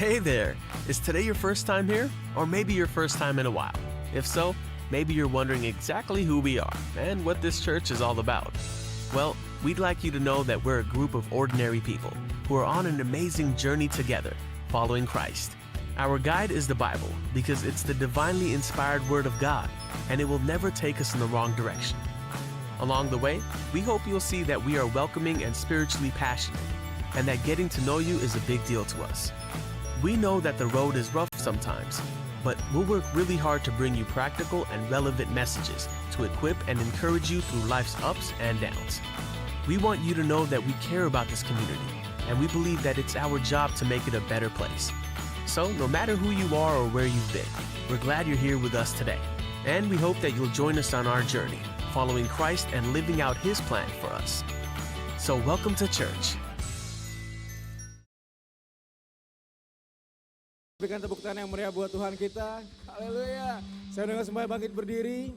Hey there! Is today your first time here? Or maybe your first time in a while? If so, maybe you're wondering exactly who we are and what this church is all about. Well, we'd like you to know that we're a group of ordinary people who are on an amazing journey together, following Christ. Our guide is the Bible because it's the divinely inspired Word of God, and it will never take us in the wrong direction. Along the way, we hope you'll see that we are welcoming and spiritually passionate, and that getting to know you is a big deal to us. We know that the road is rough sometimes, but we'll work really hard to bring you practical and relevant messages to equip and encourage you through life's ups and downs. We want you to know that we care about this community, and we believe that it's our job to make it a better place. So, no matter who you are or where you've been, we're glad you're here with us today, and we hope that you'll join us on our journey, following Christ and living out His plan for us. So, welcome to church. Berikan tepuk tangan yang meriah buat Tuhan kita. Haleluya. Saya undang semuanya bangkit berdiri.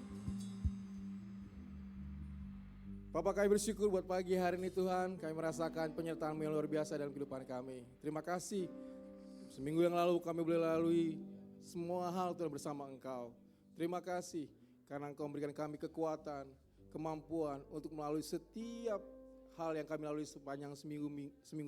Bapak, kami bersyukur buat pagi hari ini Tuhan. Kami merasakan penyertaan-Mu yang luar biasa dalam kehidupan kami. Terima kasih. Seminggu yang lalu kami boleh lalui semua hal Tuhan bersama Engkau. Terima kasih karena Engkau memberikan kami kekuatan, kemampuan untuk melalui setiap hal yang kami lalui sepanjang seminggu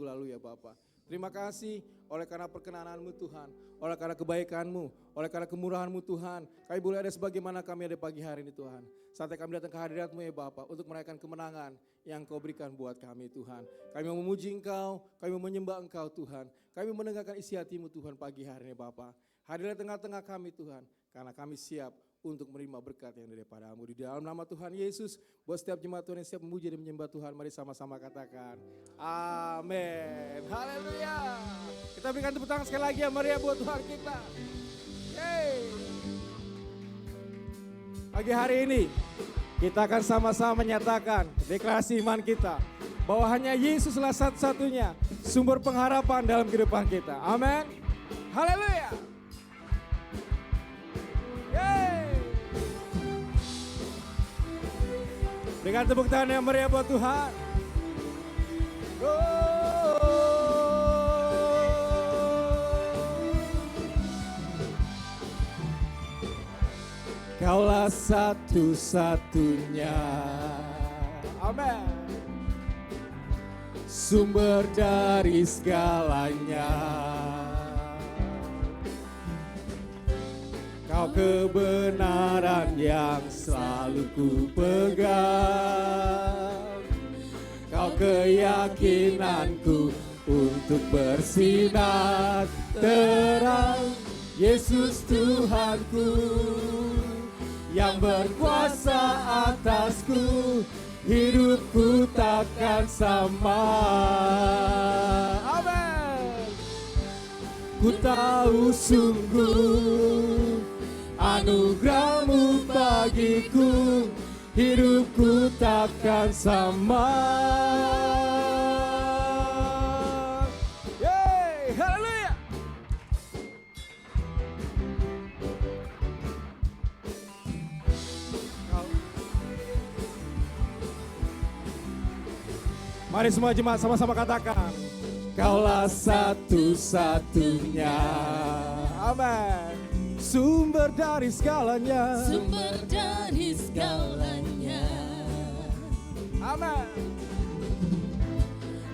lalu ya Bapak. Terima kasih oleh karena perkenanan-Mu Tuhan, oleh karena kebaikan-Mu, oleh karena kemurahan-Mu Tuhan. Kami boleh ada sebagaimana kami ada pagi hari ini Tuhan. Saatnya kami datang ke hadirat-Mu ya Bapa untuk merayakan kemenangan yang Kau berikan buat kami Tuhan. Kami mau memuji Engkau, kami mau menyembah Engkau Tuhan. Kami mendengarkan isi hati-Mu Tuhan pagi hari ini Bapa. Hadirlah tengah-tengah kami Tuhan, karena kami siap untuk menerima berkat yang daripada-Mu. Di dalam nama Tuhan Yesus, buat setiap jemaat Tuhan yang siap memuji dan menyembah Tuhan, mari sama-sama katakan, amin. Haleluya. Kita berikan tepuk tangan sekali lagi yang meriah buat Tuhan kita. Yeay. Pagi hari ini, kita akan sama-sama menyatakan deklarasi iman kita, bahwa hanya Yesuslah satu-satunya sumber pengharapan dalam kehidupan kita. Amin. Haleluya. Yeay. Dengan tepuk tangan yang meriah buat Tuhan. Kaulah satu-satunya, amin, sumber dari segalanya. Kau kebenaran yang selalu ku pegang, Kau keyakinanku untuk bersinar terang. Yesus Tuhanku yang berkuasa atasku, hidupku takkan sama. Amin. Ku tahu sungguh anugerah-Mu bagiku, hidupku takkan sama. Yeay, haleluya. Mari semua jemaat sama-sama katakan, Kaulah satu-satunya, amin, sumber dari segalanya, sumber dari segalanya, amin.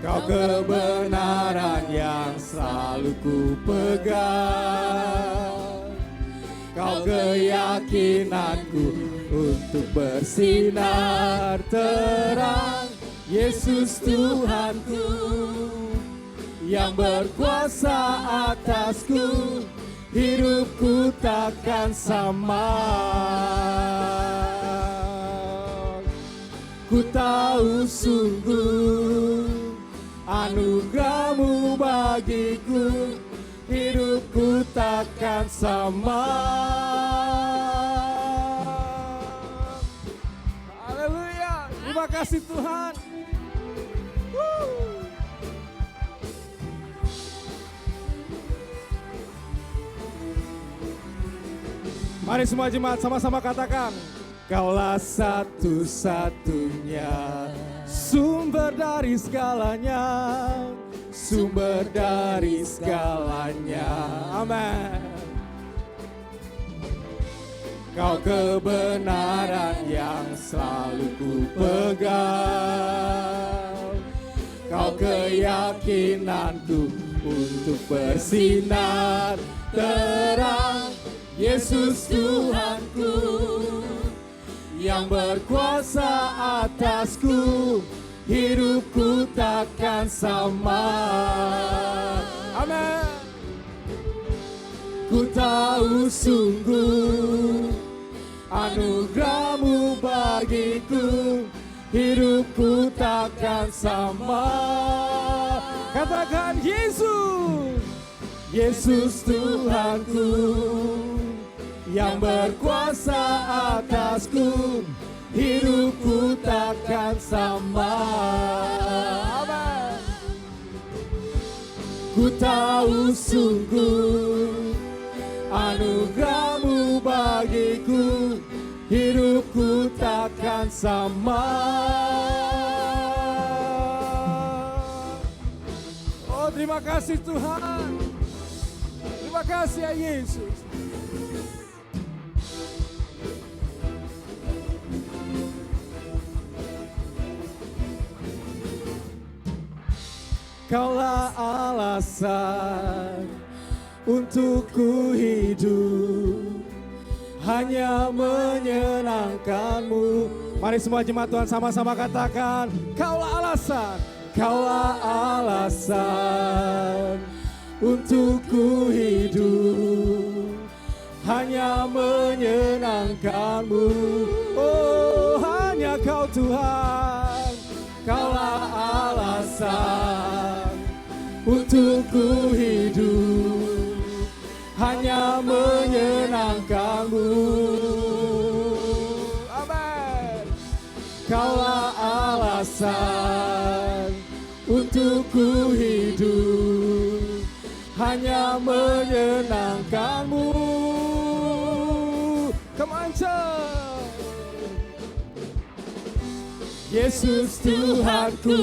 Kau kebenaran yang selalu ku pegang, Kau keyakinanku untuk bersinar terang. Yesus Tuhanku yang berkuasa atasku, hidupku takkan sama. Ku tahu sungguh anugerah-Mu bagiku, hidupku takkan sama. Haleluya, terima kasih Tuhan. Mari semua jemaat sama-sama katakan, Kaulah satu-satunya sumber dari segalanya, sumber dari segalanya. Amin. Kau kebenaran yang selalu ku pegang, Kau keyakinanku untuk bersinar terang. Yesus Tuhanku yang berkuasa atasku, hidupku takkan sama. Amin. Ku tahu sungguh anugerah-Mu bagiku, hidupku takkan sama. Katakan Yesus, Yesus Tuhanku yang berkuasa atasku, hidupku takkan sama. Amin. Ku tahu sungguh anugerah-Mu bagiku, hidupku takkan sama. Oh, terima kasih Tuhan. Terima kasih ya Yesus. Kaulah alasan untuk ku hidup, hanya menyenangkan-Mu. Mari semua jemaat Tuhan sama-sama katakan, Kaulah alasan, Kaulah alasan untuk ku hidup, hanya menyenangkan-Mu. Oh, hanya Kau Tuhan, Kaulah alasan untuk ku hidup, hanya menyenangkan-Mu. Amin. Kaulah alasan untuk ku hidup, hanya menyenangkan-Mu. Come on, church. Yesus Tuhanku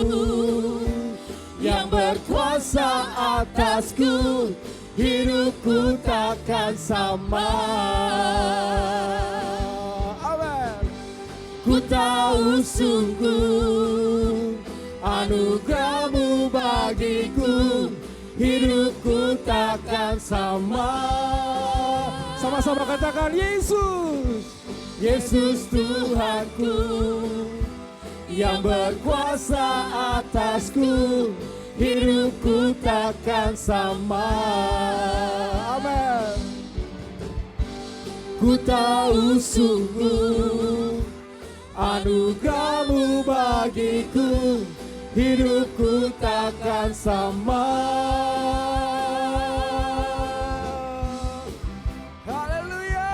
yang berkuasa atasku, hidupku takkan sama. Amin. Ku tahu sungguh anugerah-Mu bagiku, hidupku takkan sama. Sama-sama katakan Yesus, Yesus Tuhanku yang berkuasa atasku, hidupku takkan sama. Amin. Ku tahu sungguh anugerah-Mu bagiku, hidupku takkan sama. Haleluya.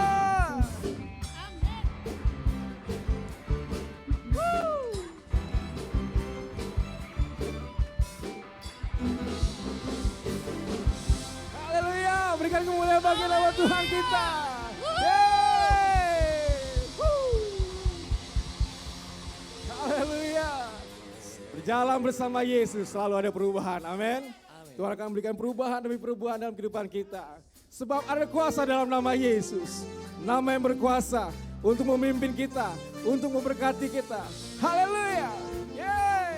Haleluya, berikan kemuliaan bagi nama Tuhan kita. Haleluya. Berjalan bersama Yesus selalu ada perubahan. Amin. Tuhan akan memberikan perubahan demi perubahan dalam kehidupan kita. Sebab ada kuasa dalam nama Yesus. Nama yang berkuasa untuk memimpin kita, untuk memberkati kita. Haleluya. Yeay.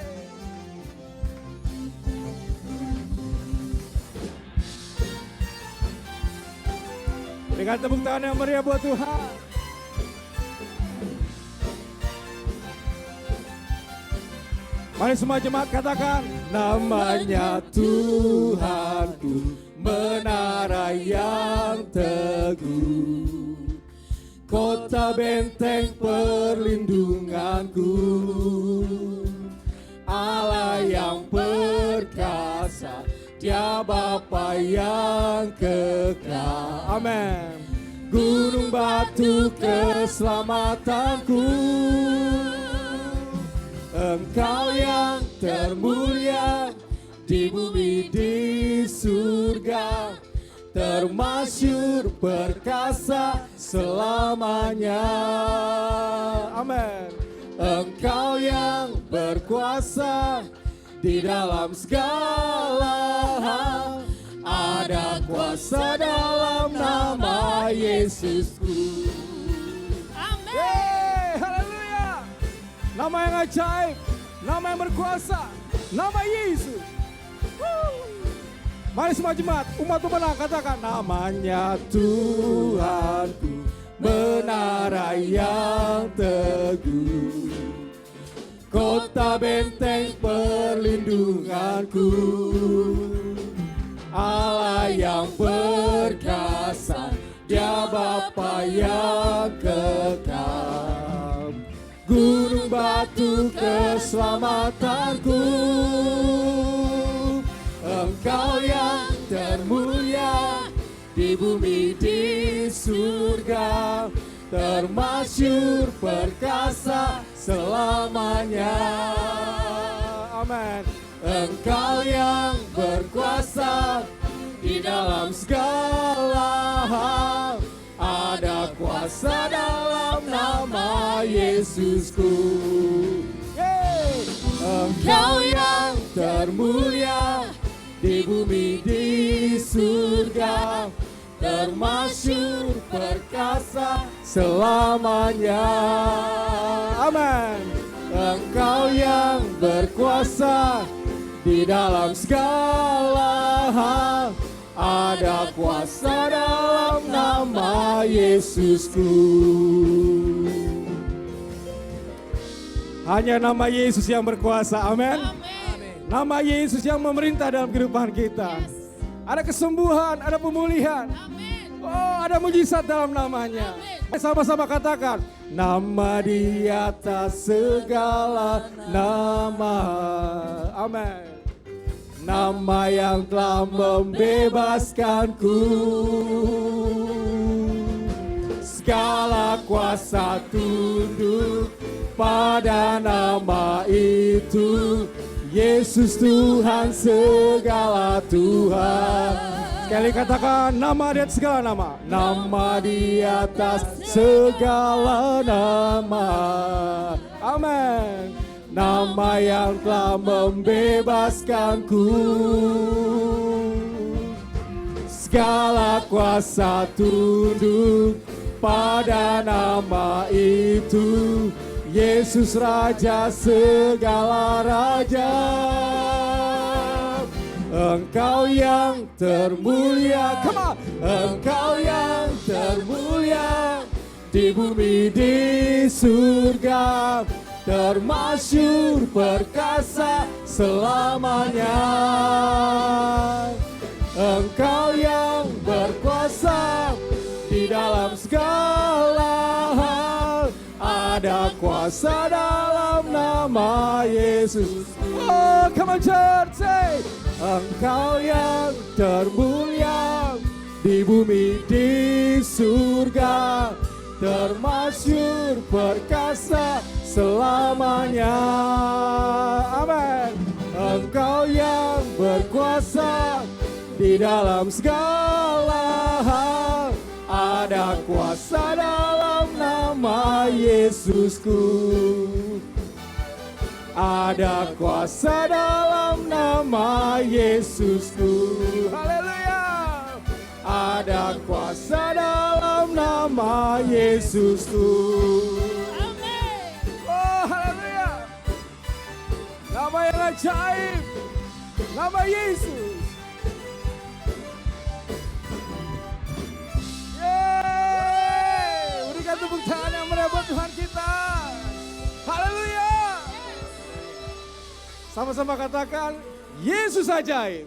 Dengan tepuk tangan yang meriah buat Tuhan. Mari semua jemaat katakan, namanya Tuhanku, menara yang teguh, kota benteng perlindunganku, Allah yang perkasa, Dia Bapa yang kekal. Amin. Gunung batu keselamatanku, Engkau yang termulia di bumi di surga, termasyur perkasa selamanya. Amin. Engkau yang berkuasa di dalam segala hal. Ada kuasa dalam nama Yesusku. Amin. Haleluya. Nama yang ajaib, nama yang berkuasa, nama Yesus. Mari semua jemaat, umat pemenang katakan namanya Tuhanku, menara yang teguh, kota benteng perlindunganku, Allah yang perkasa, Dia Bapa yang kekal, gunung batu keselamatanku. Engkau yang termulia di bumi di surga, termasyur perkasa selamanya. Amin. Engkau yang berkuasa di dalam segala hal. Ada kuasa dalam nama Yesusku. Engkau yang termulia di bumi di surga, termasyur perkasa selamanya. Amin. Engkau yang berkuasa di dalam segala hal. Ada kuasa dalam nama Yesusku. Hanya nama Yesus yang berkuasa. Amin. Nama Yesus yang memerintah dalam kehidupan kita. Ada kesembuhan, ada pemulihan. Oh, ada mujizat dalam namanya. Sama-sama katakan, nama di atas segala nama. Amin. Nama yang telah membebaskanku. Segala kuasa tunduk pada nama itu. Yesus Tuhan segala Tuhan. Sekali katakan nama di atas segala nama. Nama di atas segala nama. Amin. Nama yang telah membebaskanku. Segala kuasa tunduk pada nama itu. Yesus Raja segala raja. Engkau yang termulia, come on. Engkau yang termulia di bumi di surga, termasyur perkasa selamanya. Engkau yang berkuasa di dalam segala hal. Ada kuasa dalam nama Yesus. Oh, come on church, say. Engkau yang termulia di bumi di surga, termasyur perkasa selamanya. Amin. Engkau yang berkuasa di dalam segala hal. Ada kuasa dalam nama Yesusku. Ada kuasa dalam nama Yesusku. Haleluya. Ada kuasa dalam nama Yesusku. Amin. Oh, haleluya. Nama yang ajaib. Nama Yesus. Yeay. Berikan tepuk tangan yang meriah buat Tuhan kita. Haleluya. Sama-sama katakan, Yesus ajaib.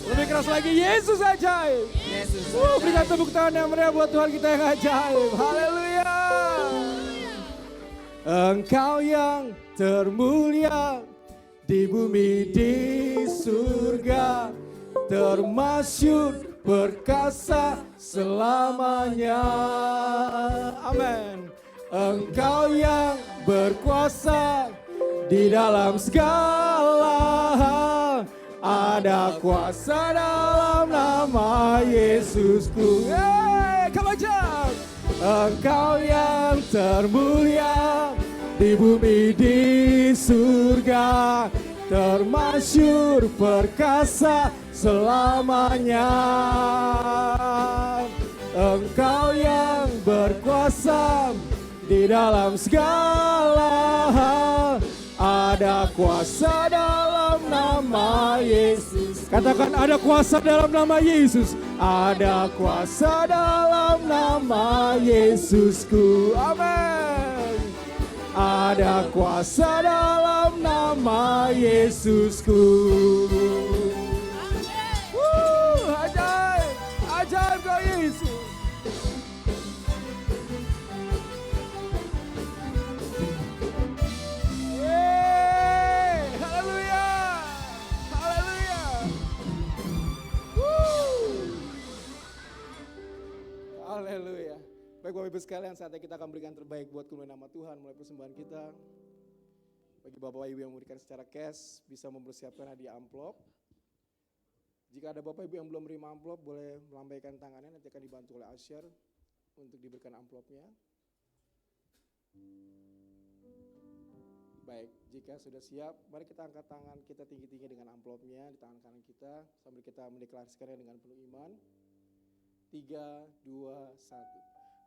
Lebih keras lagi, Yesus ajaib. Berikan tepuk tangan yang meriah buat Tuhan kita yang ajaib. Haleluya. Engkau yang termulia di bumi di surga, termasyur perkasa selamanya. Amin. Engkau yang berkuasa di dalam segala hal. Ada kuasa dalam nama Yesusku. Hey, come on, jump. Engkau yang termulia di bumi di surga, termasyur perkasa selamanya. Engkau yang berkuasa di dalam segala hal. Ada kuasa dalam nama Yesus. Katakan ada kuasa dalam nama Yesus. Ada kuasa dalam nama Yesusku. Amin. Ada kuasa dalam nama Yesusku. Ajaib, ajaib kau Yesus. Haleluya, haleluya. Haleluya. Baik Bapak Ibu sekalian, saatnya kita akan berikan terbaik buat kemuliaan nama Tuhan mulai persembahan kita. Bagi Bapak Ibu yang memberikan secara cash, bisa mempersiapkan hadiah amplop. Jika ada Bapak Ibu yang belum menerima amplop, boleh melambaikan tangannya, nanti akan dibantu oleh usher untuk diberikan amplopnya. Baik, jika sudah siap, mari kita angkat tangan kita tinggi-tinggi dengan amplopnya di tangan kanan kita, sambil kita mendeklarasikannya dengan penuh iman. 3, 2, 1.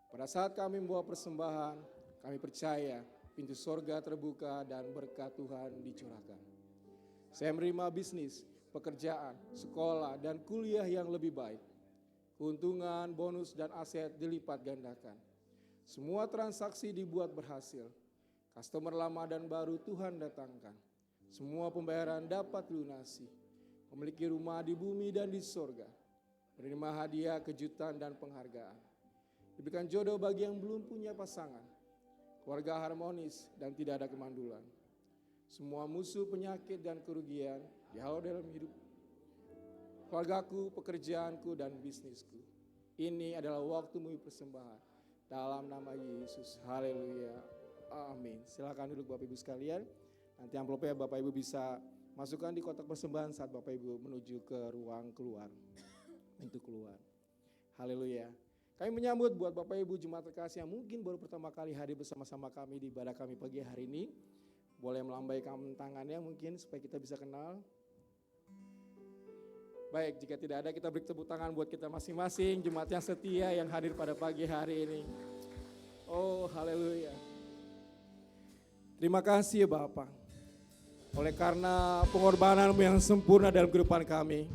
Pada saat kami membawa persembahan, kami percaya pintu sorga terbuka dan berkat Tuhan dicurahkan. Saya menerima bisnis, pekerjaan, sekolah, dan kuliah yang lebih baik. Keuntungan, bonus, dan aset dilipat gandakan. Semua transaksi dibuat berhasil. Customer lama dan baru Tuhan datangkan. Semua pembayaran dapat lunasi. Memiliki rumah di bumi dan di sorga. Menerima hadiah, kejutan, dan penghargaan. Diberikan jodoh bagi yang belum punya pasangan. Keluarga harmonis dan tidak ada kemandulan. Semua musuh, penyakit, dan kerugian dihalau dalam hidup keluargaku, pekerjaanku, dan bisnisku. Ini adalah waktumu persembahan. Dalam nama Yesus. Haleluya. Amin. Silakan duduk Bapak Ibu sekalian. Nanti amplopnya Bapak Ibu bisa masukkan di kotak persembahan saat Bapak Ibu menuju ke ruang keluar. Pintu keluar. Haleluya. Kami menyambut buat Bapak Ibu jemaat terkasih yang mungkin baru pertama kali hadir bersama-sama kami di ibadah kami pagi hari ini. Boleh melambaikan tangannya mungkin supaya kita bisa kenal. Baik, jika tidak ada kita beri tepuk tangan buat kita masing-masing jemaat yang setia yang hadir pada pagi hari ini. Oh, haleluya. Terima kasih ya Bapak. Oleh karena pengorbananmu yang sempurna dalam kehidupan kami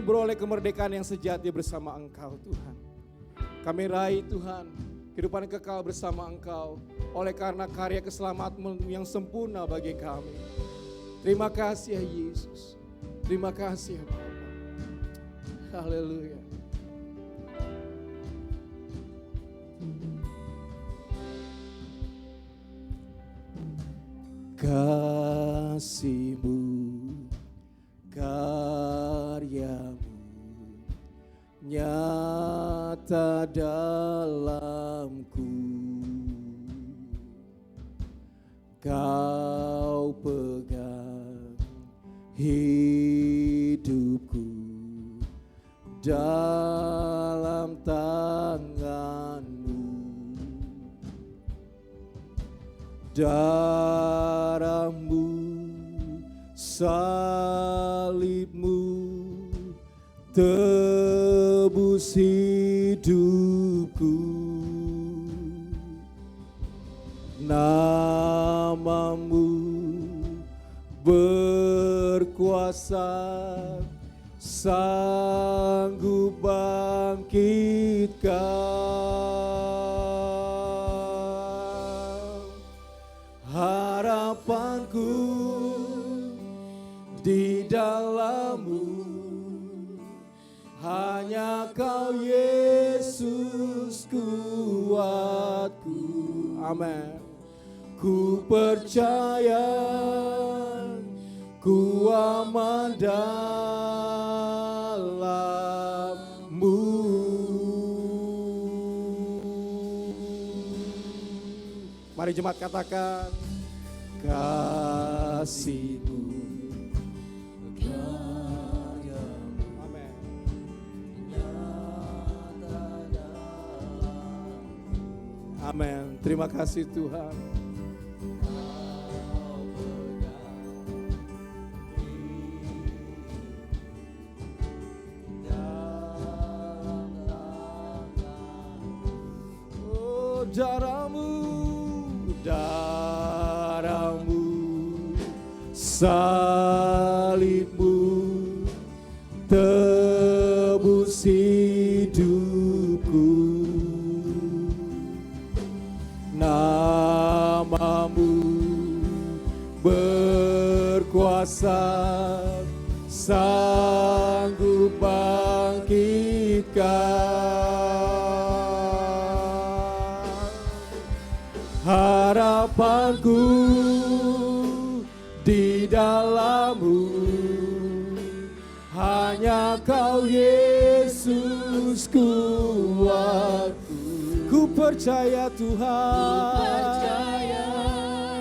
beroleh kemerdekaan yang sejati bersama Engkau Tuhan. Kami raih Tuhan, kehidupan kekal bersama Engkau, oleh karena karya keselamatan yang sempurna bagi kami. Terima kasih ya Yesus, terima kasih ya Bapa. Haleluya. Kasih-Mu, karya-Mu nyata dalamku. Kau pegang hidupku dalam tangan-Mu. Darah-Mu, salib-Mu tebus hidupku. Nama-Mu berkuasa, sanggup bangkitkan. Harapanku di dalam-Mu, hanya Kau Yesus kuatku. Amin. Ku percaya, ku aman dalam-Mu. Mari jemaat katakan, kasih-Mu. Amin. Terima kasih Tuhan. Darahmu, salibmu, tebus hidupku. Namamu berkuasa, sanggup bangkitkan. Harapanku di dalam-Mu, hanya Kau Yesus kuatku. Ku percaya Tuhan,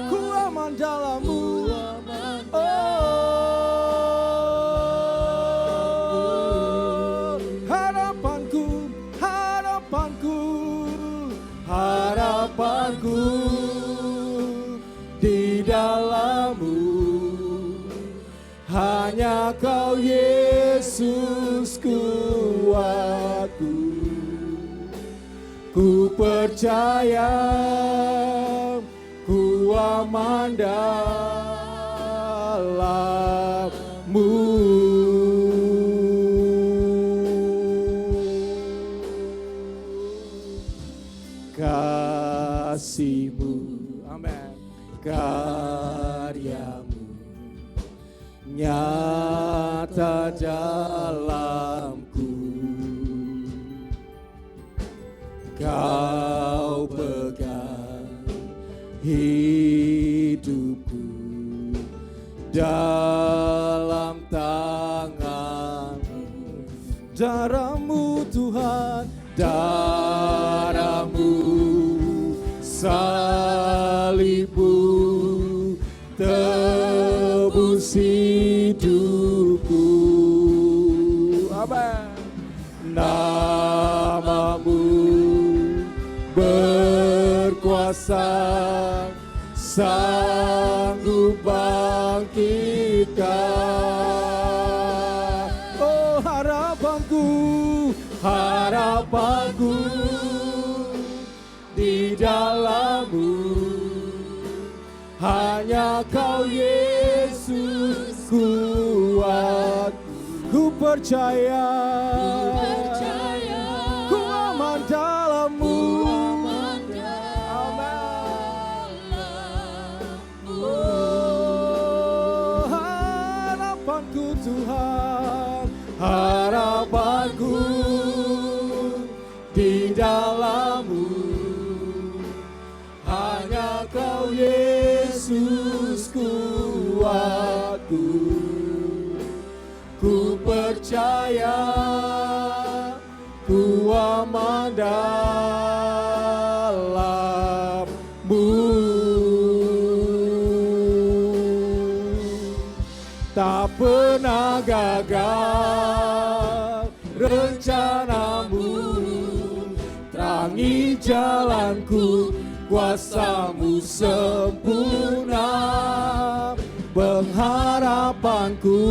ku aman dalam-Mu. Oh, harapanku, harapanku di dalam-Mu, hanya Kau Yesus kuatku. Ku percaya, ku aman dalam-Mu. Kasih-Mu, amin, karya-Mu nyata dalamku. Kau pegang hidupku dalam tangan-Mu. Darah-Mu Tuhan, darah-Mu, salib-Mu, tebus hidupku. Amin. Namamu berkuasa, sanggup bangkitkan. Oh, harapanku, harapanku di dalam-Mu, hanya Kau Yesus kuatku. Ku percaya, ku aman dalam-Mu. Oh, harapanku Tuhan, harapanku di dalam-Mu, hanya Kau Yesus kuatku. Ku percaya, ku aman dalam-Mu. Tak pernah gagal rencana-Mu, terangi jalanku, kuasa-Mu sempurna. Pengharapanku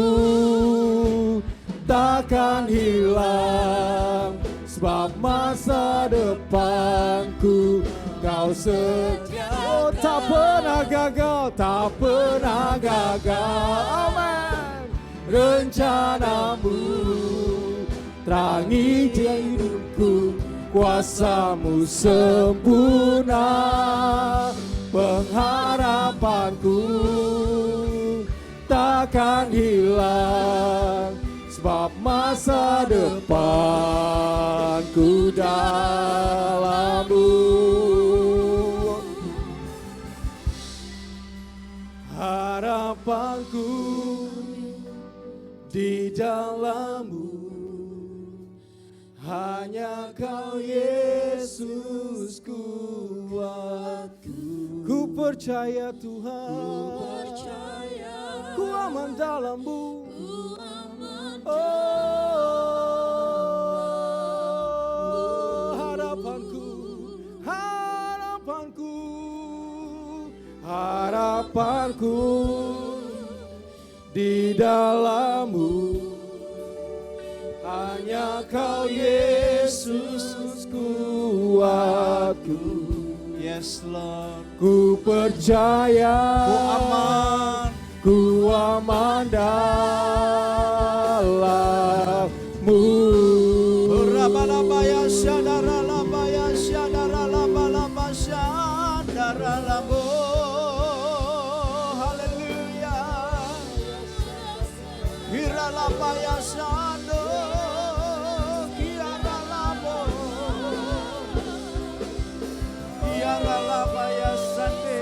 takkan hilang, sebab masa depanku Kau setia. Oh, tak pernah gagal, tak pernah gagal. Amin. Rencana-Mu terangi hidupku, kuasa-Mu sempurna. Pengharapanku takkan hilang, sebab masa depanku dalam-Mu. Harapanku di dalam-Mu, hanya Kau Yesus kuatku. Ku percaya Tuhan, ku aman dalam-Mu. Oh, harapanku, harapanku, harapanku di dalam-Mu, hanya Kau Yesus kuatku. Yes Lord. Ku percaya, Ku aman. ku aman dalammu. Rabalabaya syadaralabaya syadaralabalaba syadaralabo. Haleluya. Hiralabaya syado kiaralabo. Kiaralabaya sande.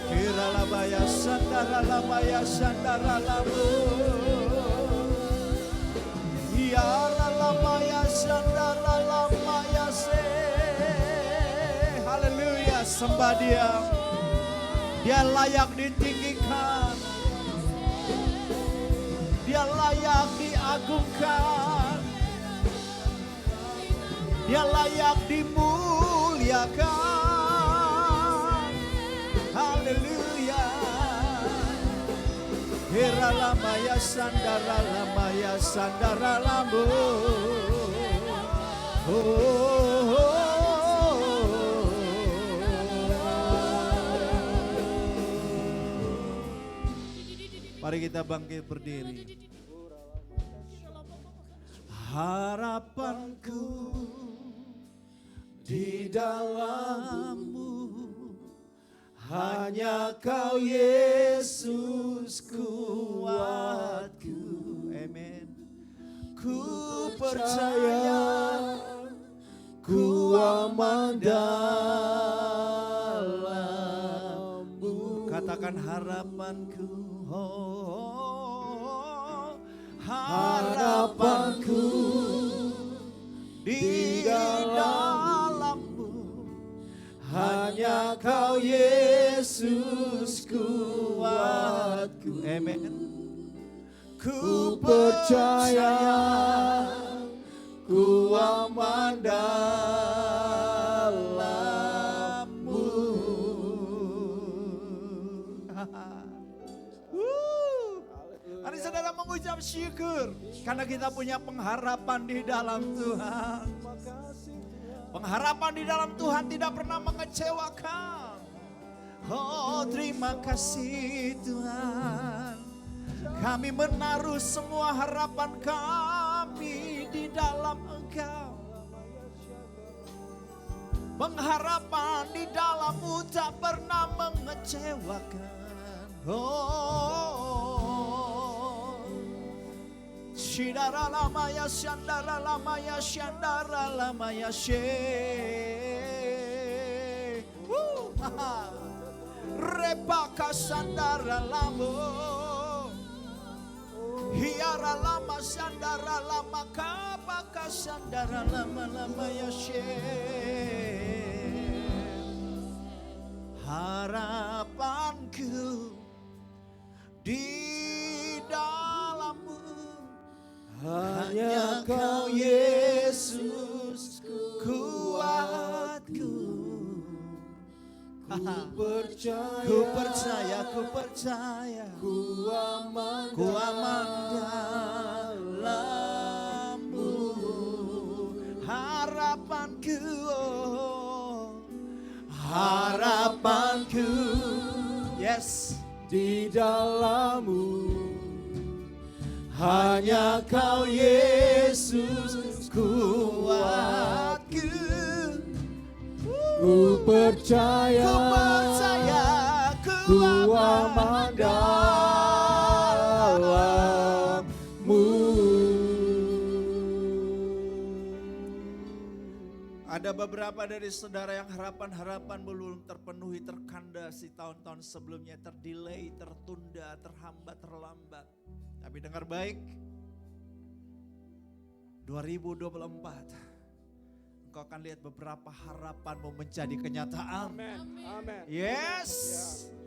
Hiralabaya sandaralabaya sandaralabo. Yaralamaya sandaramaya se. Haleluya, sembah Dia. Dia layak ditinggikan. Dia layak diagungkan. Dia layak dimuliakan. Haleluya. Hiralamaya sandaramaya sandarambo. Mari kita bangkit berdiri. Harapanku di dalam-Mu, hanya Kau Yesus kuatku. Amen. Ku percaya, ku aman dalam-Mu. Katakan harapanku. Harapanku di dalam-Mu, hanya Kau Yesus kuatku. Amen. Ku percaya, ku aman dalam-Mu. Mari saudara mengucap syukur karena kita punya pengharapan di dalam Tuhan. Pengharapan di dalam Tuhan tidak pernah mengecewakan. Oh, terima kasih Tuhan. Kami menaruh semua harapan kami di dalam Engkau. Pengharapan di dalam-Mu tak pernah mengecewakan. Oh, Shidara lamaya shandara lamaya shandara lamaya she. Repaka shandara lamo. Hiara lama shandara lama kapaka shandara lama lamaya she. Harapanku di dalam-Mu, hanya Kau Yesus kuatku. Ku percaya, ku aman dalam-Mu. Harapanku, harapanku, yes, di dalam-Mu, hanya Kau Yesus kuatku. Ku percaya, ku aman dalam-Mu. Ada beberapa dari saudara yang harapan-harapan belum terpenuhi, terkandasi tahun-tahun sebelumnya, terdelay, tertunda, terhambat, terlambat. Tapi dengar baik, 2024 engkau akan lihat beberapa harapanmu menjadi kenyataan. Amen. Yes.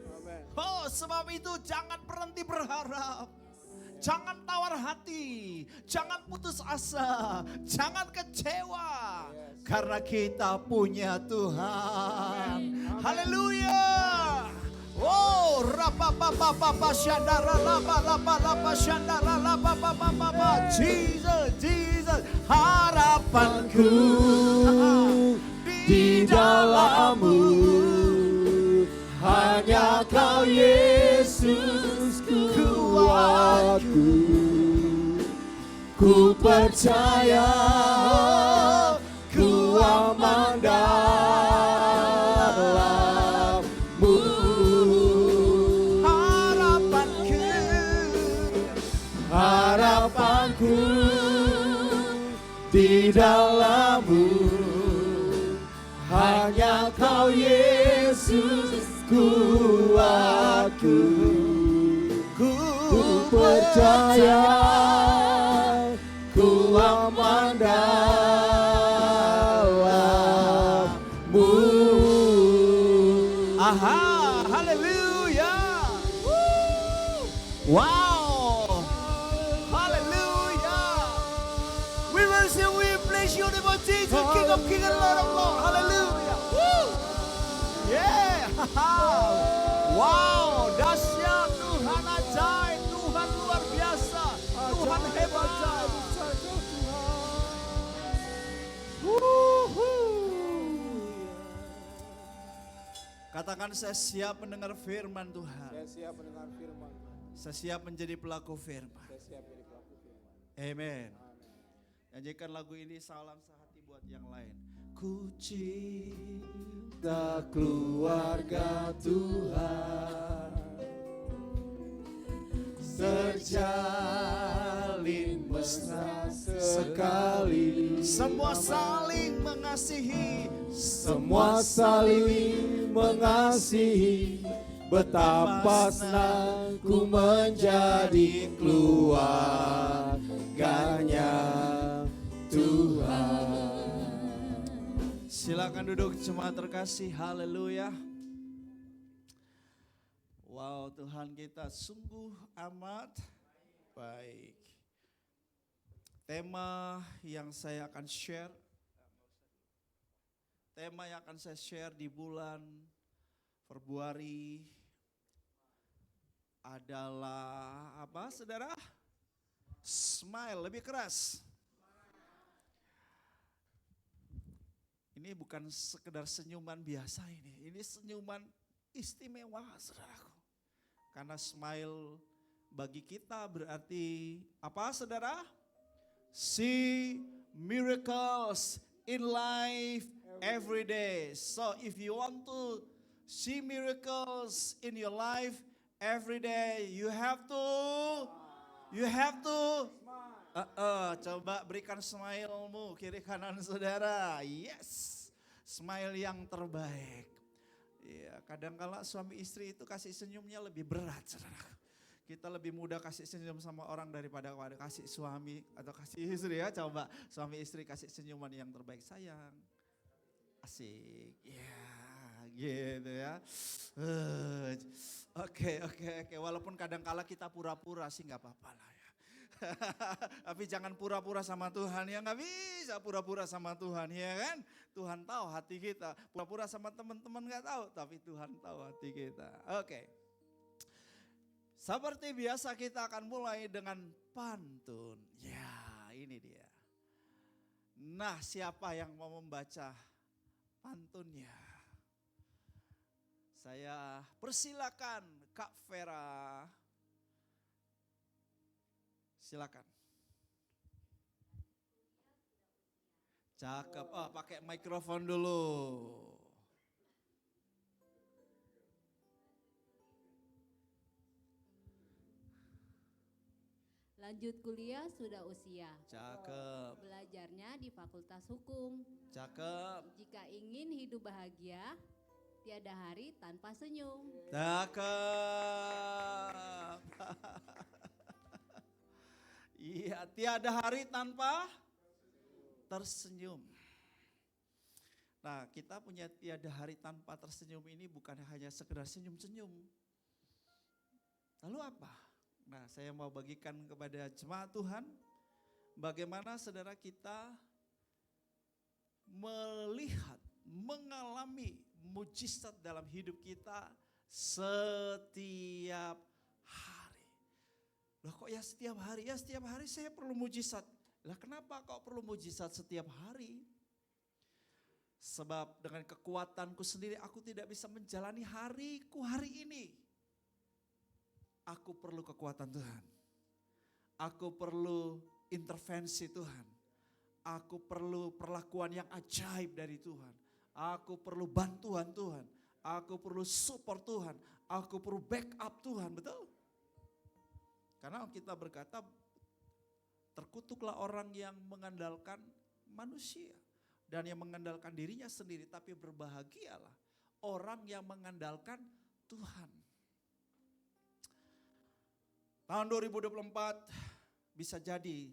Amen. Oh, sebab itu jangan berhenti berharap. Jangan tawar hati, jangan putus asa, jangan kecewa. Karena kita punya Tuhan. Haleluya. Oh, rapa-pa-pa-pa-pa syandara-lapa-lapa-lapa syandara-lapa-pa-pa-pa-pa. Jesus, Jesus, harap harapanku di dalam-Mu, hanya Kau Yesus kuatku. Ku percaya ku aman dalam-Mu. Harapanku di dalam-Mu, hanya Kau Yesus kuatku. Ku percaya ku aman dalam-Mu. Aha, haleluya. Wow. Haleluya. We worship, we praise you, name of Jesus, King of Kings and Lord of Lords. Haleluya. Woo. Yeah. Wow, dahsyat Tuhan, ajaib, Tuhan luar biasa, Tuhan hebat. Katakan, saya siap mendengar firman Tuhan. Saya siap mendengar firman. Saya siap menjadi pelaku firman. Saya siap menjadi pelaku firman. Amen. Nyanyikan lagu ini salam sehati buat yang lain. Ku cinta Keluarga Tuhan terjalin mesra sekali, semua saling mengasihi, semua saling mengasihi. Betapa senang ku menjadi keluarganya Tuhan. Silakan duduk jemaat terkasih. Haleluya. Wow, Tuhan kita sungguh amat baik. Tema yang saya akan share di bulan Februari adalah apa, saudara? Smile, lebih keras. Ini bukan sekedar senyuman biasa ini senyuman istimewa, saudaraku. Karena smile bagi kita berarti apa, saudara? See miracles in life every day. So if you want to see miracles in your life every day, you have to coba berikan smile-mu kiri kanan saudara. Yes, smile yang terbaik. Ya, kadang-kala suami istri itu kasih senyumnya lebih berat, saudara. Kita lebih mudah kasih senyum sama orang daripada kasih suami atau kasih istri ya. Coba suami istri kasih senyuman yang terbaik, sayang. Asik, ya gitu ya. Oke. Walaupun kadang-kala kita pura-pura sih nggak apa-apa lah ya. Tapi jangan pura-pura sama Tuhan ya, nggak bisa pura-pura sama Tuhan ya kan. Tuhan tahu hati kita. Pura-pura sama teman-teman nggak tahu, tapi Tuhan tahu hati kita. Oke. Seperti biasa kita akan mulai dengan pantun. Ya ini dia. Nah, siapa yang mau membaca pantunnya? Saya persilakan Kak Vera. Silakan. Cakep. Oh, pakai mikrofon dulu. Lanjut kuliah sudah usia. Cakep. Belajarnya di Fakultas Hukum. Cakep. Jika ingin hidup bahagia, tiada hari tanpa senyum. Cakep. Iya, tiada hari tanpa tersenyum. Nah, kita punya tiada hari tanpa tersenyum ini bukan hanya sekedar senyum-senyum. Lalu apa? Nah, saya mau bagikan kepada jemaat Tuhan, bagaimana saudara kita melihat, mengalami mujizat dalam hidup kita setiap hari. Loh kok ya setiap hari? Ya setiap hari saya perlu mujizat. Lah kenapa kau perlu mujizat setiap hari? Sebab dengan kekuatanku sendiri aku tidak bisa menjalani hariku hari ini. Aku perlu kekuatan Tuhan. Aku perlu intervensi Tuhan. Aku perlu perlakuan yang ajaib dari Tuhan. Aku perlu bantuan Tuhan. Aku perlu support Tuhan. Aku perlu backup Tuhan, betul? Karena kita berkata, terkutuklah orang yang mengandalkan manusia dan yang mengandalkan dirinya sendiri, tapi berbahagialah orang yang mengandalkan Tuhan. Tahun 2024 bisa jadi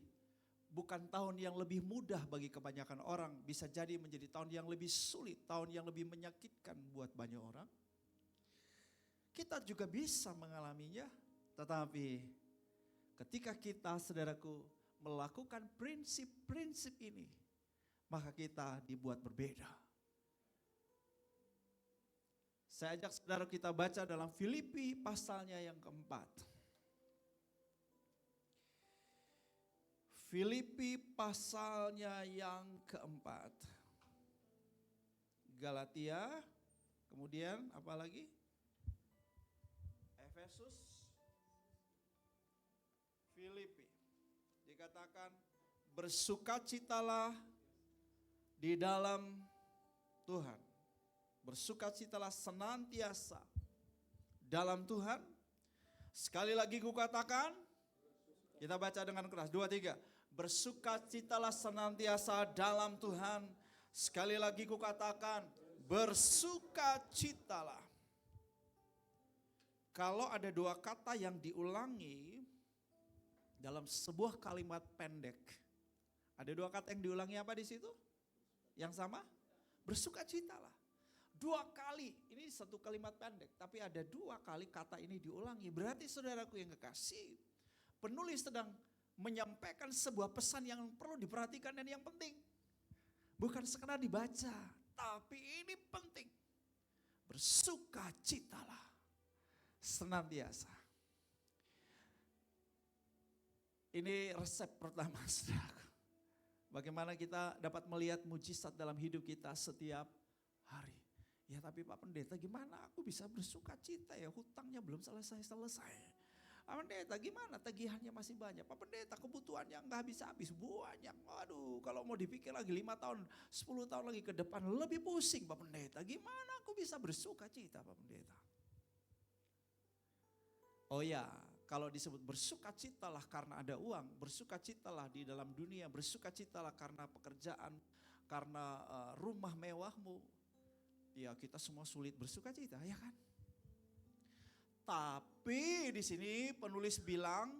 bukan tahun yang lebih mudah bagi kebanyakan orang, bisa jadi menjadi tahun yang lebih sulit, tahun yang lebih menyakitkan buat banyak orang. Kita juga bisa mengalaminya, tetapi ketika kita, saudaraku, melakukan prinsip-prinsip ini, maka kita dibuat berbeda. Saya ajak saudara kita baca dalam Filipi pasalnya yang keempat. Filipi pasalnya yang keempat. Galatia, kemudian apa lagi? Efesus, Filipi. Dikatakan bersukacitalah di dalam Tuhan. Bersukacitalah senantiasa dalam Tuhan. Sekali lagi kukatakan, kita baca dengan keras, 2, 3. Bersukacitalah senantiasa dalam Tuhan. Sekali lagi kukatakan, bersukacitalah. Kalau ada 2 kata yang diulangi dalam sebuah kalimat pendek, ada 2 kata yang diulangi apa di situ? Yang sama? Bersukacitalah. 2 kali, ini satu kalimat pendek, tapi ada 2 kali kata ini diulangi. Berarti saudaraku yang kekasih, penulis sedang menyampaikan sebuah pesan yang perlu diperhatikan dan yang penting. Bukan sekedar dibaca, tapi ini penting. Bersukacitalah senantiasa. Ini resep pertama, saudaraku. Bagaimana kita dapat melihat mujizat dalam hidup kita setiap hari. Ya tapi Pak Pendeta, gimana aku bisa bersukacita ya, hutangnya belum selesai-selesai. Pak Pendeta, gimana tagihannya masih banyak. Pak Pendeta, kebutuhannya nggak habis-habis, banyak. Waduh, kalau mau dipikir lagi 5 tahun, 10 tahun lagi ke depan lebih pusing Pak Pendeta. Gimana aku bisa bersukacita Pak Pendeta? Oh ya, kalau disebut bersukacitalah karena ada uang, bersukacitalah di dalam dunia, bersukacitalah karena pekerjaan, karena rumah mewahmu. Ya kita semua sulit bersukacita, ya kan? Tapi di sini penulis bilang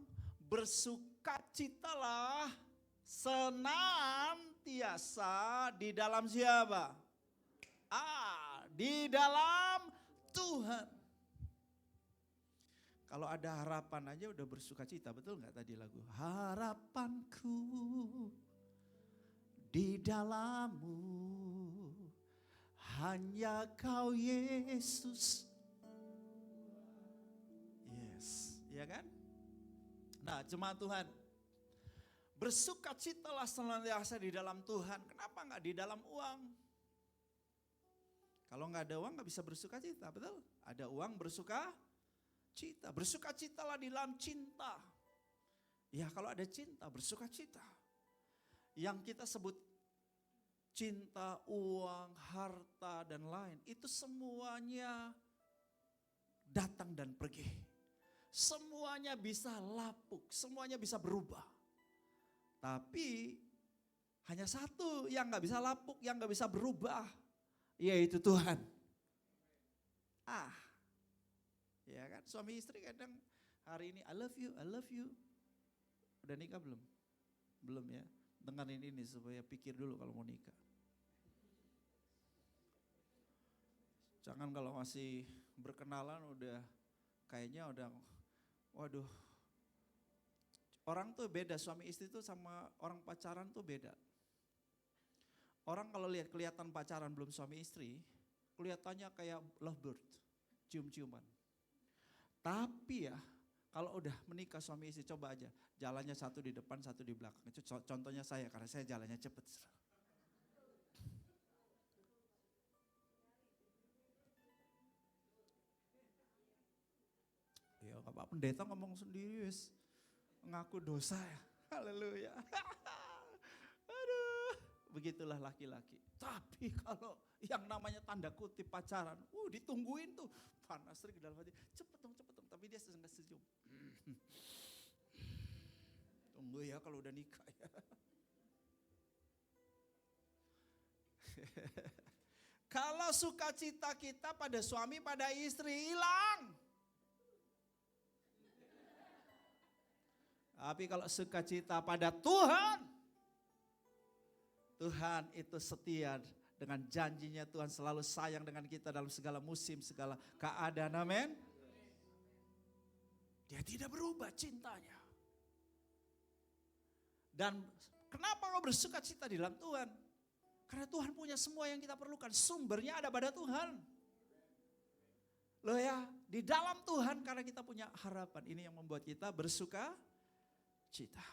bersukacitalah senantiasa di dalam siapa? Di dalam Tuhan. Kalau ada harapan aja udah bersukacita, betul nggak tadi lagu? Harapanku di dalam-Mu, hanya Kau Yesus. Yes, ya kan? Nah, jemaat Tuhan, bersukacitalah senantiasa di dalam Tuhan. Kenapa nggak di dalam uang? Kalau nggak ada uang nggak bisa bersukacita, betul? Ada uang bersukacita. Bersukacitalah di dalam cinta. Ya kalau ada cinta, bersukacita. Yang kita sebut cinta, uang, harta dan lain, itu semuanya datang dan pergi. Semuanya bisa lapuk, semuanya bisa berubah. Tapi hanya satu yang gak bisa lapuk, yang gak bisa berubah, yaitu Tuhan. Ya kan, suami istri kadang hari ini I love you. Udah nikah belum? Belum ya, dengerin ini supaya pikir dulu kalau mau nikah. Jangan kalau masih berkenalan udah kayaknya udah, waduh. Orang tuh beda, suami istri tuh sama orang pacaran tuh beda. Orang kalau lihat kelihatan pacaran belum suami istri, kelihatannya kayak lovebird, cium-ciuman. Tapi ya, Kalau udah menikah suami istri, coba aja. Jalannya satu di depan, satu di belakang. Itu contohnya saya, karena saya jalannya cepet. Ya Bapak pendeta ngomong sendiri, wis ngaku dosa ya. Haleluya. Aduh, begitulah laki-laki. Tapi kalau yang namanya tanda kutip pacaran, ditungguin tuh. Panas ke dalam hati, cepet dong. Tapi dia sedang senyum. Tunggu ya kalau udah nikah ya. Kalau sukacita kita pada suami, pada istri hilang. Tapi kalau sukacita pada Tuhan, Tuhan itu setia dengan janjinya. Tuhan selalu sayang dengan kita dalam segala musim, segala keadaan. Amin. Dia tidak berubah cintanya. Dan kenapa kau bersukacita di dalam Tuhan? Karena Tuhan punya semua yang kita perlukan. Sumbernya ada pada Tuhan. Loh ya, di dalam Tuhan karena kita punya harapan. Ini yang membuat kita bersukacita.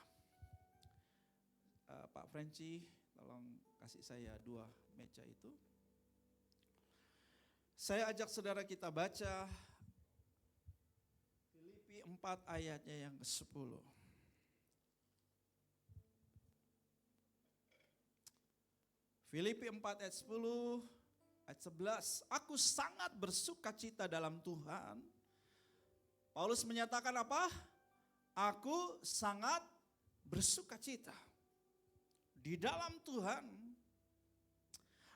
Pak Frenci, tolong kasih saya 2 meja itu. Saya ajak saudara kita baca Filipi 4 ayatnya yang ke-10. Filipi 4 ayat 10, ayat 11. Aku sangat bersukacita dalam Tuhan. Paulus menyatakan apa? Aku sangat bersukacita di dalam Tuhan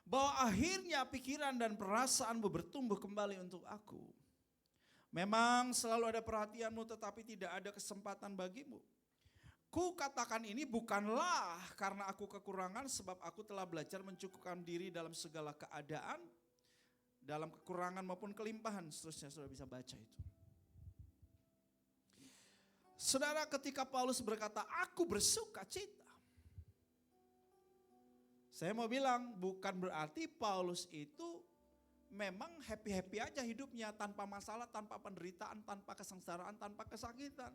bahwa akhirnya pikiran dan perasaanmu bertumbuh kembali untuk aku. Memang selalu ada perhatianmu tetapi tidak ada kesempatan bagimu. Ku katakan ini bukanlah karena aku kekurangan, sebab aku telah belajar mencukupkan diri dalam segala keadaan, dalam kekurangan maupun kelimpahan. Seterusnya saudara bisa baca itu. Saudara, ketika Paulus berkata aku bersukacita, saya mau bilang bukan berarti Paulus itu memang happy-happy aja hidupnya, tanpa masalah, tanpa penderitaan, tanpa kesengsaraan, tanpa kesakitan.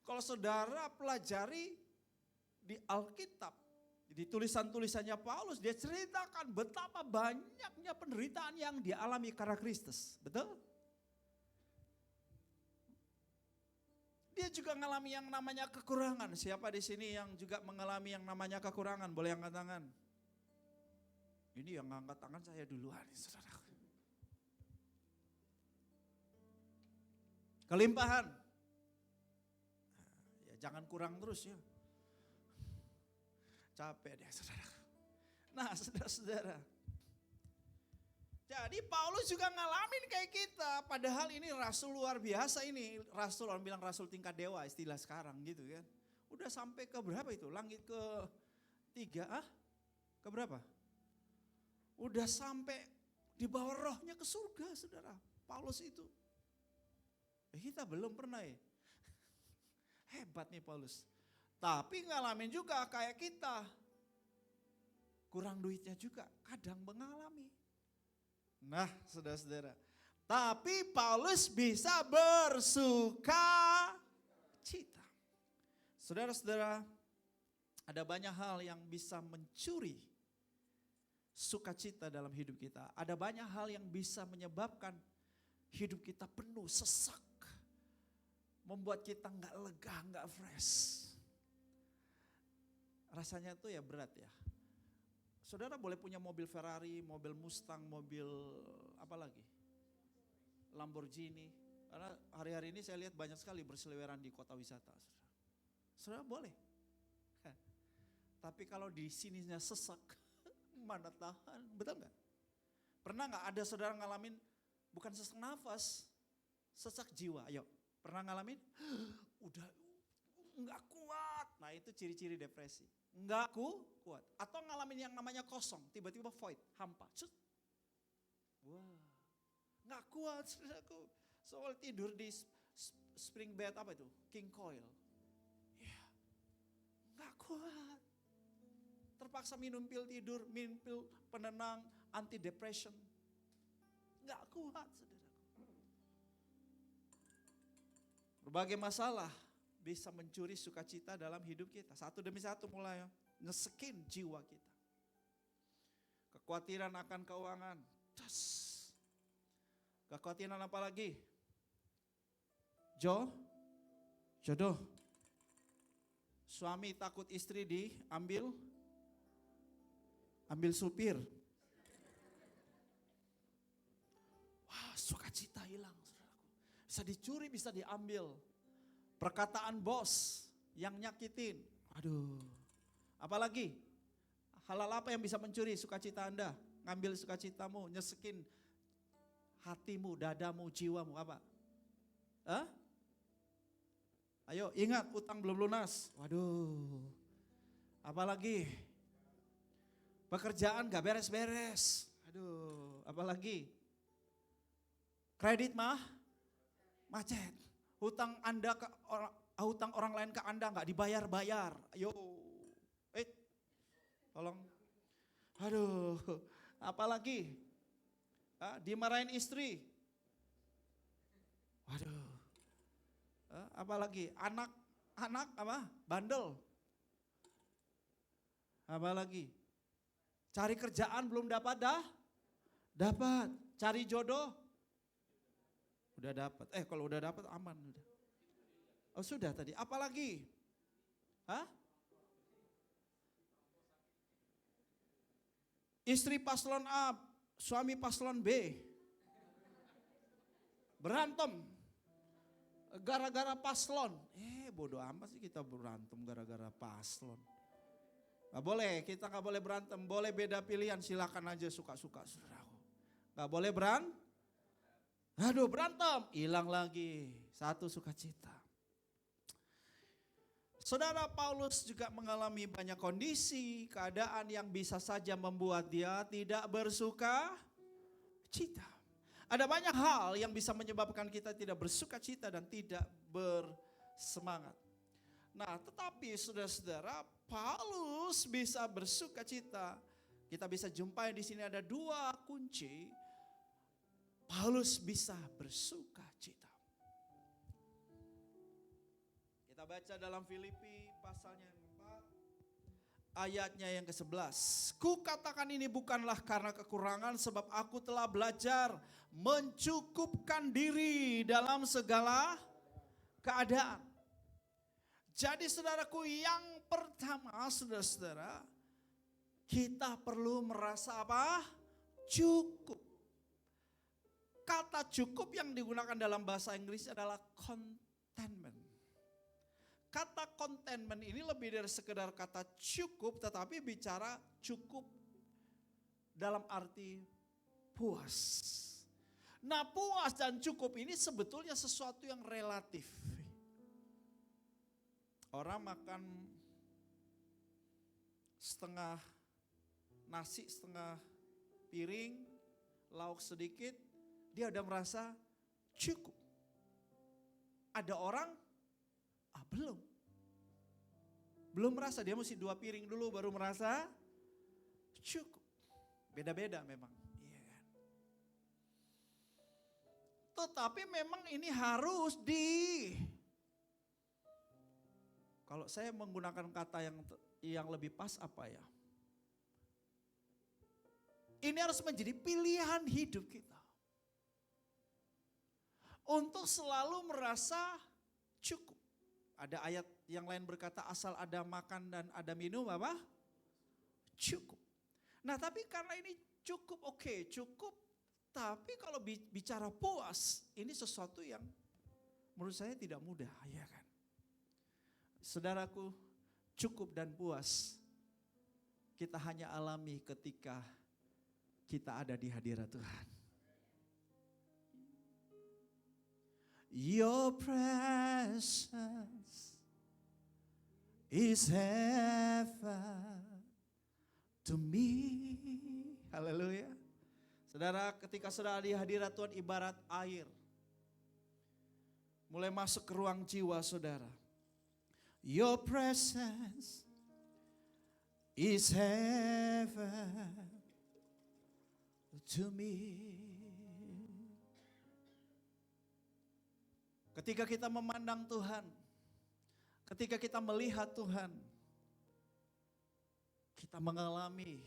Kalau saudara pelajari di Alkitab, di tulisan-tulisannya Paulus, dia ceritakan betapa banyaknya penderitaan yang dia alami karena Kristus. Betul? Dia juga mengalami yang namanya kekurangan. Siapa di sini yang juga mengalami yang namanya kekurangan? Boleh angkat tangan. Ini yang angkat tangan saya duluan, saudara. Kelimpahan. Jangan kurang terus ya. Capek deh saudara. Nah saudara-saudara. Jadi Paulus juga ngalamin kayak kita. Padahal ini rasul luar biasa ini. Rasul, orang bilang rasul tingkat dewa istilah sekarang gitu kan. Udah sampai ke berapa itu? Langit ke 3 ke berapa? Udah sampai di bawah rohnya ke surga saudara. Paulus itu. Kita belum pernah ya. Hebat nih Paulus. Tapi ngalamin juga kayak kita. Kurang duitnya juga kadang mengalami. Nah saudara-saudara. Tapi Paulus bisa bersuka cita. Saudara-saudara, ada banyak hal yang bisa mencuri sukacita dalam hidup kita. Ada banyak hal yang bisa menyebabkan hidup kita penuh sesak. Membuat kita nggak lega, nggak fresh. Rasanya tuh ya berat ya. Saudara boleh punya mobil Ferrari, mobil Mustang, mobil apa lagi? Lamborghini. Karena hari-hari ini saya lihat banyak sekali berseliweran di kota wisata. Saudara boleh. Tapi kalau di sininya sesak, mana tahan, betul nggak? Pernah nggak ada saudara ngalamin bukan sesak nafas, sesak jiwa? Ayo. Pernah ngalamin? Udah enggak kuat. Nah itu ciri-ciri depresi. Enggak kuat. Atau ngalamin yang namanya kosong. Tiba-tiba void, hampa. Wah, enggak kuat saudaraku. Soal tidur di spring bed apa itu? King coil. Ya, enggak kuat. Terpaksa minum pil tidur, minum pil penenang, anti depression. Enggak kuat saudara. Berbagai masalah bisa mencuri sukacita dalam hidup kita. Satu demi satu mulai ngesekin jiwa kita. Kekhawatiran akan keuangan. Tas. Kekhawatiran apa lagi? Jodoh. Suami takut istri ambil supir. Wah, sukacita hilang, saudaraku. Bisa dicuri, bisa diambil. Perkataan bos yang nyakitin. Aduh. Apalagi? Hal-hal apa yang bisa mencuri sukacita Anda? Ngambil sukacitamu, nyesekin hatimu, dadamu, jiwamu, apa? Hah? Ayo ingat, utang belum lunas. Waduh. Apalagi? Pekerjaan gak beres-beres. Aduh, apalagi? Kredit macet. Hutang Anda hutang orang lain ke Anda gak dibayar-bayar. Ayo. Tolong. Aduh, apalagi? Dimarahin istri. Waduh. Apalagi? Anak apa? Bandel. Apalagi? Cari kerjaan belum dapat dapat. Cari jodoh udah dapat. Kalau udah dapat aman udah. Oh sudah tadi. Apalagi? Istri paslon A, suami paslon B. Berantem. Gara-gara paslon. Bodoh amat sih kita berantem gara-gara paslon. Gak boleh, kita gak boleh berantem. Boleh beda pilihan, silakan aja suka-suka saudaraku. Gak boleh berantem. Hilang lagi. Satu sukacita. Saudara Paulus juga mengalami banyak kondisi, keadaan yang bisa saja membuat dia tidak bersuka cita. Ada banyak hal yang bisa menyebabkan kita tidak bersuka cita dan tidak bersemangat. Nah, tetapi saudara-saudara, Paulus bisa bersuka cita. Kita bisa jumpai di sini ada dua kunci. Paulus bisa bersuka cita. Kita baca dalam Filipi pasalnya yang 4, ayatnya yang ke-11. Ku katakan ini bukanlah karena kekurangan, sebab aku telah belajar mencukupkan diri dalam segala keadaan. Jadi saudaraku, yang pertama saudara-saudara, kita perlu merasa apa? Cukup. Kata cukup yang digunakan dalam bahasa Inggris adalah contentment. Kata contentment ini lebih dari sekedar kata cukup, tetapi bicara cukup dalam arti puas. Nah, puas dan cukup ini sebetulnya sesuatu yang relatif. Orang makan setengah nasi, setengah piring, lauk sedikit, dia udah merasa cukup. Ada orang belum merasa, dia mesti 2 piring dulu baru merasa cukup. Beda-beda memang. Iya kan? Tetapi memang ini harus kalau saya menggunakan kata yang lebih pas apa ya? Ini harus menjadi pilihan hidup kita. Untuk selalu merasa cukup. Ada ayat yang lain berkata asal ada makan dan ada minum apa? Cukup. Nah tapi karena ini cukup, oke, cukup. Tapi kalau bicara puas, ini sesuatu yang menurut saya tidak mudah, ya kan? Saudaraku, cukup dan puas kita hanya alami ketika kita ada di hadirat Tuhan. Your presence is heaven to me. Haleluya. Saudara, ketika saudara di hadirat Tuhan ibarat air. Mulai masuk ke ruang jiwa saudara. Your presence is heaven to me. Ketika kita memandang Tuhan, ketika kita melihat Tuhan, kita mengalami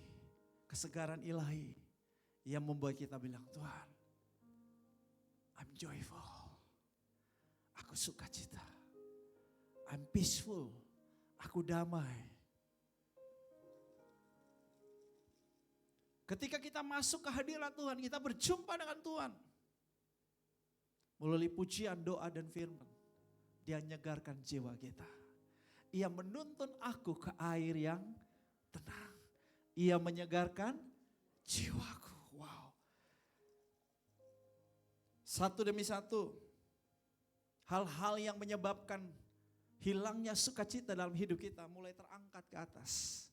kesegaran ilahi yang membuat kita bilang, Tuhan, I'm joyful. Aku sukacita. I'm peaceful. Aku damai. Ketika kita masuk ke hadirat Tuhan, kita berjumpa dengan Tuhan. Melalui pujian, doa, dan firman. Dia menyegarkan jiwa kita. Ia menuntun aku ke air yang tenang. Ia menyegarkan jiwaku. Wow. Satu demi satu. Hal-hal yang menyebabkan hilangnya sukacita dalam hidup kita mulai terangkat ke atas.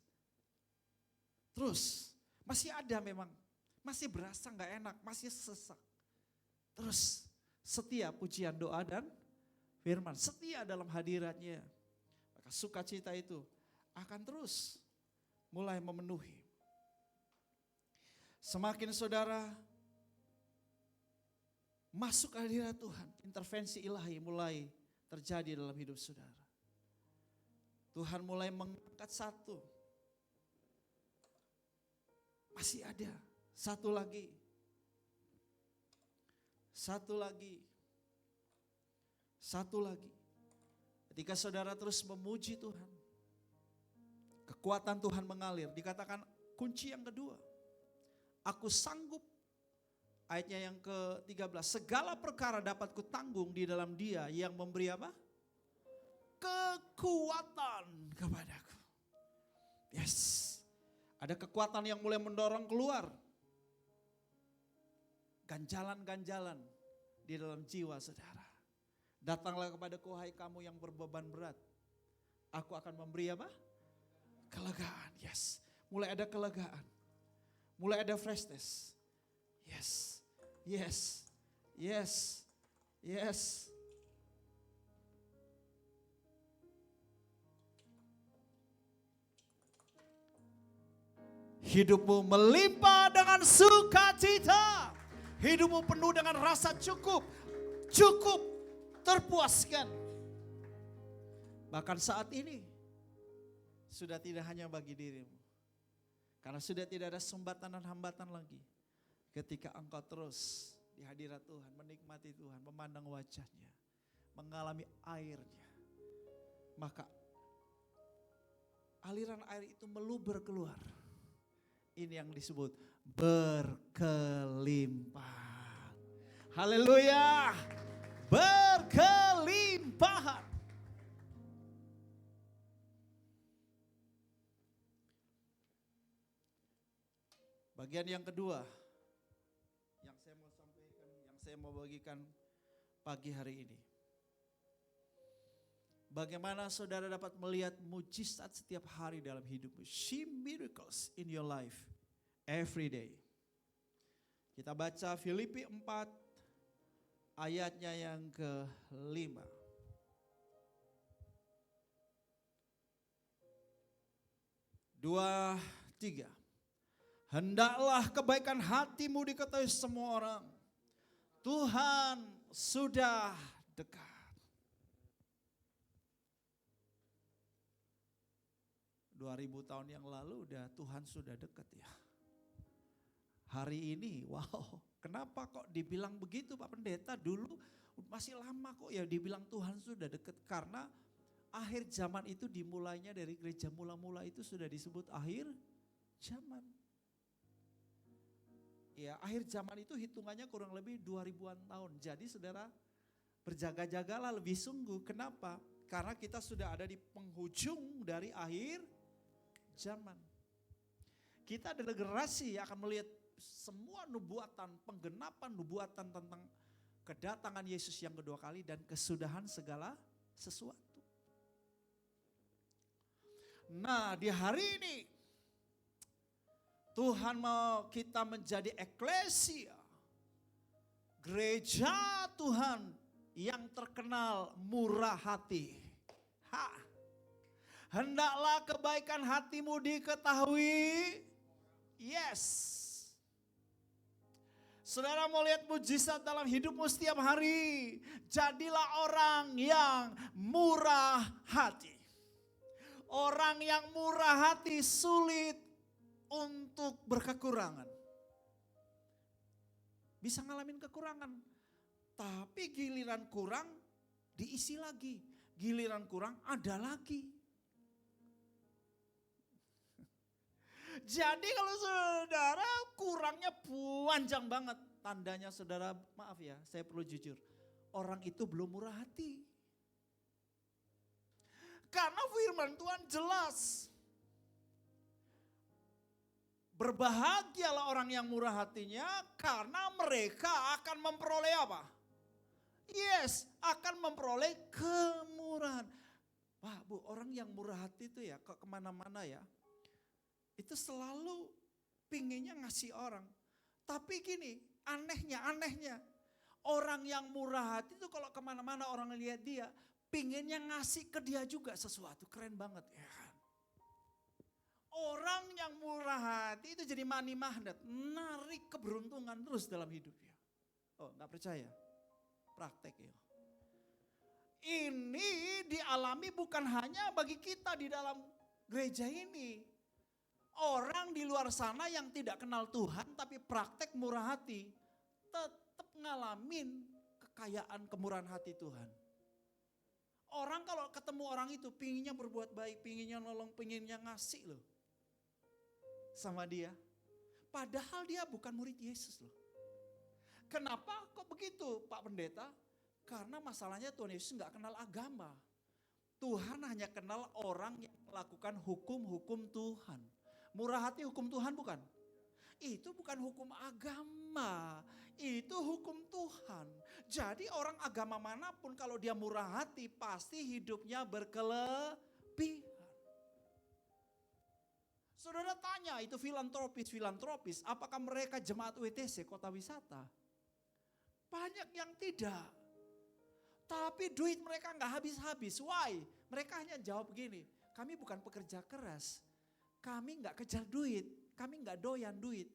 Terus masih ada memang. Masih berasa gak enak, masih sesak. Terus setia pujian, doa, dan firman. Setia dalam hadiratnya. Maka sukacita itu akan terus mulai memenuhi. Semakin saudara masuk ke hadirat Tuhan, intervensi ilahi mulai terjadi dalam hidup saudara. Tuhan mulai mengangkat satu. Masih ada satu lagi. Satu lagi. Satu lagi. Ketika saudara terus memuji Tuhan, kekuatan Tuhan mengalir. Dikatakan kunci yang kedua. Aku sanggup. Ayatnya yang ke-13. Segala perkara dapat kutanggung di dalam Dia yang memberi apa? Kekuatan kepadaku. Yes. Ada kekuatan yang mulai mendorong keluar. Ganjalan-ganjalan di dalam jiwa saudara. Datanglah kepadaku hai kamu yang berbeban berat. Aku akan memberi apa? Kelegaan. Yes. Mulai ada kelegaan. Mulai ada freshness. Yes. Yes. Yes. Yes. Hidupmu melimpah dengan sukacita. Hidupmu penuh dengan rasa cukup. Cukup, terpuaskan. Bahkan saat ini sudah tidak hanya bagi dirimu. Karena sudah tidak ada sumbatan dan hambatan lagi. Ketika engkau terus di hadirat Tuhan, menikmati Tuhan, memandang wajahnya, mengalami airnya. Maka aliran air itu meluber keluar. Ini yang disebut berkelimpahan. Haleluya. Berkelimpahan. Bagian yang kedua yang saya mau sampaikan, yang saya mau bagikan pagi hari ini. Bagaimana saudara dapat melihat mujizat setiap hari dalam hidupmu. See miracles in your life every day. Kita baca Filipi 4 ayatnya yang ke-5. 2, 3. Hendaklah kebaikan hatimu diketahui semua orang. Tuhan sudah dekat. 2000 tahun yang lalu udah Tuhan sudah dekat ya. Hari ini wow, kenapa kok dibilang begitu Pak Pendeta? Dulu masih lama kok ya dibilang Tuhan sudah dekat. Karena akhir zaman itu dimulainya dari gereja mula-mula itu sudah disebut akhir zaman. Ya, akhir zaman itu hitungannya kurang lebih 2000-an tahun. Jadi saudara berjaga-jagalah lebih sungguh. Kenapa? Karena kita sudah ada di penghujung dari akhir zaman. Kita adalah generasi yang akan melihat semua nubuatan, penggenapan nubuatan tentang kedatangan Yesus yang kedua kali dan kesudahan segala sesuatu. Nah, di hari ini Tuhan mau kita menjadi eklesia, gereja Tuhan yang terkenal murah hati. Hendaklah kebaikan hatimu diketahui. Yes. Saudara mau lihat mujizat dalam hidupmu setiap hari. Jadilah orang yang murah hati. Orang yang murah hati sulit untuk berkekurangan. Bisa ngalamin kekurangan. Tapi giliran kurang diisi lagi. Giliran kurang ada lagi. Jadi kalau saudara kurangnya panjang banget. Tandanya saudara, maaf ya, saya perlu jujur. Orang itu belum murah hati. Karena firman Tuhan jelas. Berbahagialah orang yang murah hatinya karena mereka akan memperoleh apa? Yes, akan memperoleh kemurahan. Wah Bu, orang yang murah hati itu ya kemana-mana ya. Itu selalu pinginnya ngasih orang. Tapi gini, anehnya. Orang yang murah hati itu kalau kemana-mana orang lihat dia, pinginnya ngasih ke dia juga sesuatu. Keren banget ya kan. Orang yang murah hati itu jadi money magnet. Narik keberuntungan terus dalam hidupnya. Oh gak percaya? Praktek ya. Ini dialami bukan hanya bagi kita di dalam gereja ini. Orang di luar sana yang tidak kenal Tuhan tapi praktek murah hati. Tetap ngalamin kekayaan kemurahan hati Tuhan. Orang kalau ketemu orang itu pinginnya berbuat baik, pinginnya nolong, pinginnya ngasih loh. Sama dia. Padahal dia bukan murid Yesus loh. Kenapa kok begitu Pak Pendeta? Karena masalahnya Tuhan Yesus gak kenal agama. Tuhan hanya kenal orang yang melakukan hukum-hukum Tuhan. Murah hati hukum Tuhan bukan? Itu bukan hukum agama. Itu hukum Tuhan. Jadi orang agama manapun kalau dia murah hati pasti hidupnya berkelebihan. Saudara tanya itu filantropis, apakah mereka jemaat WTC kota wisata? Banyak yang tidak. Tapi duit mereka nggak habis-habis. Why? Mereka hanya jawab begini, kami bukan pekerja keras. Kami nggak kejar duit, kami nggak doyan duit.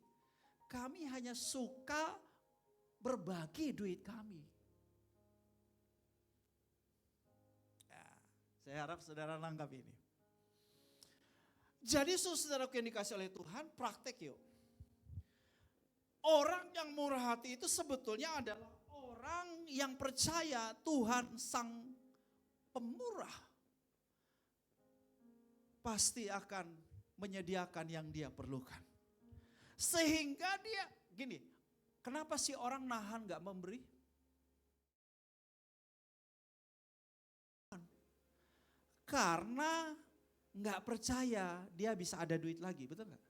Kami hanya suka berbagi duit kami. Ya, saya harap saudara nangkap ini. Jadi saudara yang dikasih oleh Tuhan, praktek yuk. Orang yang murah hati itu sebetulnya adalah orang yang percaya Tuhan sang pemurah. Pasti akan menyediakan yang dia perlukan. Sehingga dia, gini, kenapa sih orang nahan gak memberi? Karena gak percaya dia bisa ada duit lagi, betul gak?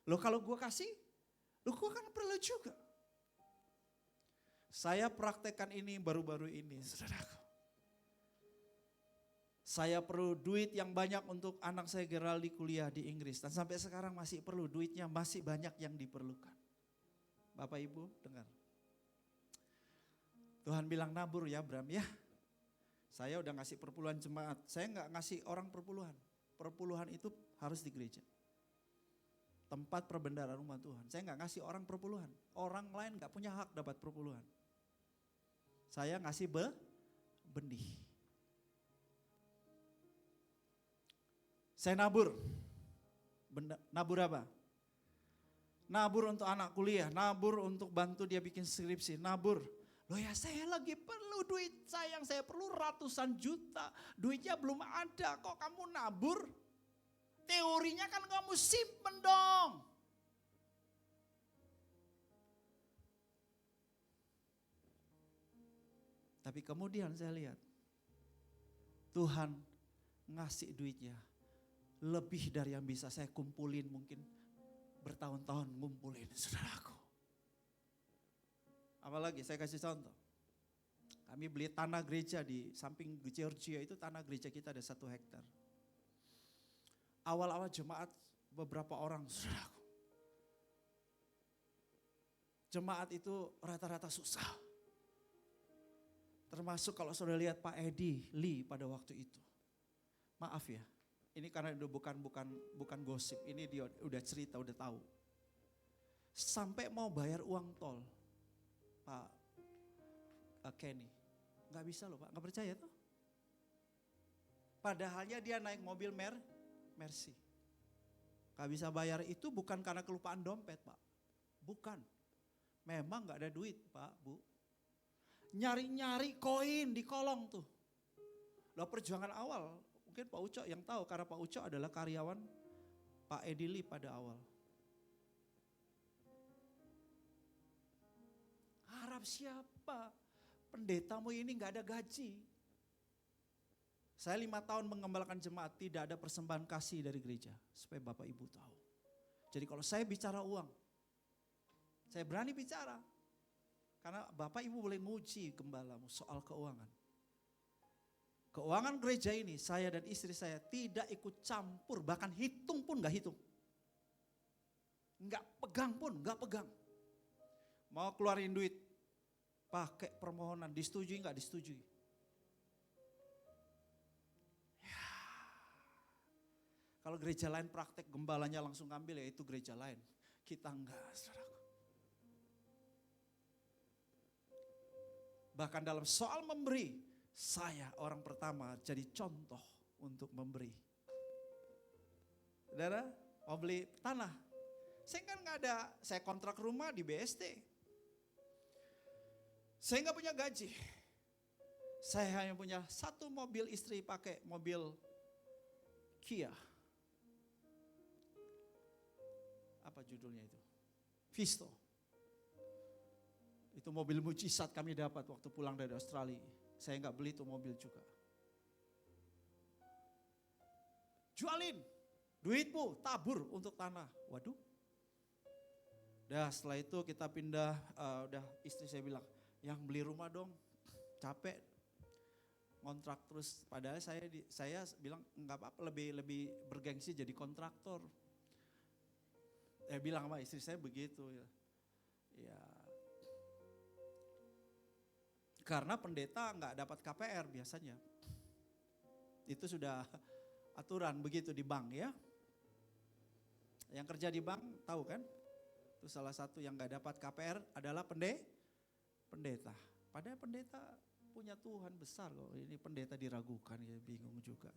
Loh kalau gue kasih, loh gue kan perlu juga. Saya praktekkan ini baru-baru ini, saudaraku. Saya perlu duit yang banyak untuk anak saya Geraldi kuliah di Inggris. Dan sampai sekarang masih perlu, duitnya masih banyak yang diperlukan. Bapak Ibu dengar. Tuhan bilang nabur ya Bram ya. Saya udah ngasih perpuluhan jemaat. Saya gak ngasih orang perpuluhan. Perpuluhan itu harus di gereja. Tempat perbendaharaan rumah Tuhan. Saya gak ngasih orang perpuluhan. Orang lain gak punya hak dapat perpuluhan. Saya ngasih benih. Saya nabur. Nabur apa? Nabur untuk anak kuliah, nabur untuk bantu dia bikin skripsi, nabur. Loh ya saya lagi perlu duit, sayang saya perlu ratusan juta. Duitnya belum ada, kok kamu nabur? Teorinya kan kamu simpen dong. Tapi kemudian saya lihat, Tuhan ngasih duitnya. Lebih dari yang bisa saya kumpulin mungkin bertahun-tahun ngumpulin saudaraku. Apalagi saya kasih contoh. Kami beli tanah gereja di samping Georgia itu tanah gereja kita ada 1 hektar. Awal-awal jemaat beberapa orang saudaraku. Jemaat itu rata-rata susah. Termasuk kalau saudara lihat Pak Edi Lee pada waktu itu. Maaf ya. Ini karena udah bukan gosip, ini dia udah cerita, udah tahu. sampai mau bayar uang tol, Pak Kenny. Nggak bisa loh Pak, nggak percaya tuh. Padahalnya dia naik mobil Mercy. Nggak bisa bayar itu bukan karena kelupaan dompet Pak. Bukan. Memang nggak ada duit Pak, Bu. Nyari-nyari koin di kolong tuh. Loh perjuangan awal, mungkin Pak Uco yang tahu karena Pak Uco adalah karyawan Pak Edili pada awal. Harap siapa? Pendetamu ini nggak ada gaji. Saya 5 tahun mengembalakan jemaat, tidak ada persembahan kasih dari gereja. Supaya Bapak Ibu tahu. Jadi kalau saya bicara uang, saya berani bicara. Karena Bapak Ibu boleh nguji gembalamu soal keuangan. Keuangan gereja ini, saya dan istri saya tidak ikut campur, bahkan hitung pun gak hitung. Gak pegang pun, gak pegang. Mau keluarin duit, pakai permohonan, disetujui gak disetujui. Ya. Kalau gereja lain praktek gembalanya langsung ambil, ya itu gereja lain. Kita enggak, saudaraku. Bahkan dalam soal memberi, saya orang pertama jadi contoh untuk memberi. Saudara, mau beli tanah. Saya kan gak ada, saya kontrak rumah di BST. Saya gak punya gaji. Saya hanya punya 1 mobil, istri pakai mobil Kia. Apa judulnya itu? Visto. Itu mobil mujizat kami dapat waktu pulang dari Australia. Saya nggak beli itu mobil juga. Jualin, duitmu tabur untuk tanah. Waduh. Dah setelah itu kita pindah, udah istri saya bilang, yang beli rumah dong, capek. Kontrak terus, padahal saya bilang nggak apa-apa, lebih bergengsi jadi kontraktor. Saya bilang sama istri saya begitu ya. Ya. Karena pendeta nggak dapat KPR biasanya. Itu sudah aturan begitu di bank ya. Yang kerja di bank tahu kan? Itu salah satu yang nggak dapat KPR adalah pendeta. Padahal pendeta punya Tuhan besar kok. Ini pendeta diragukan, ya bingung juga.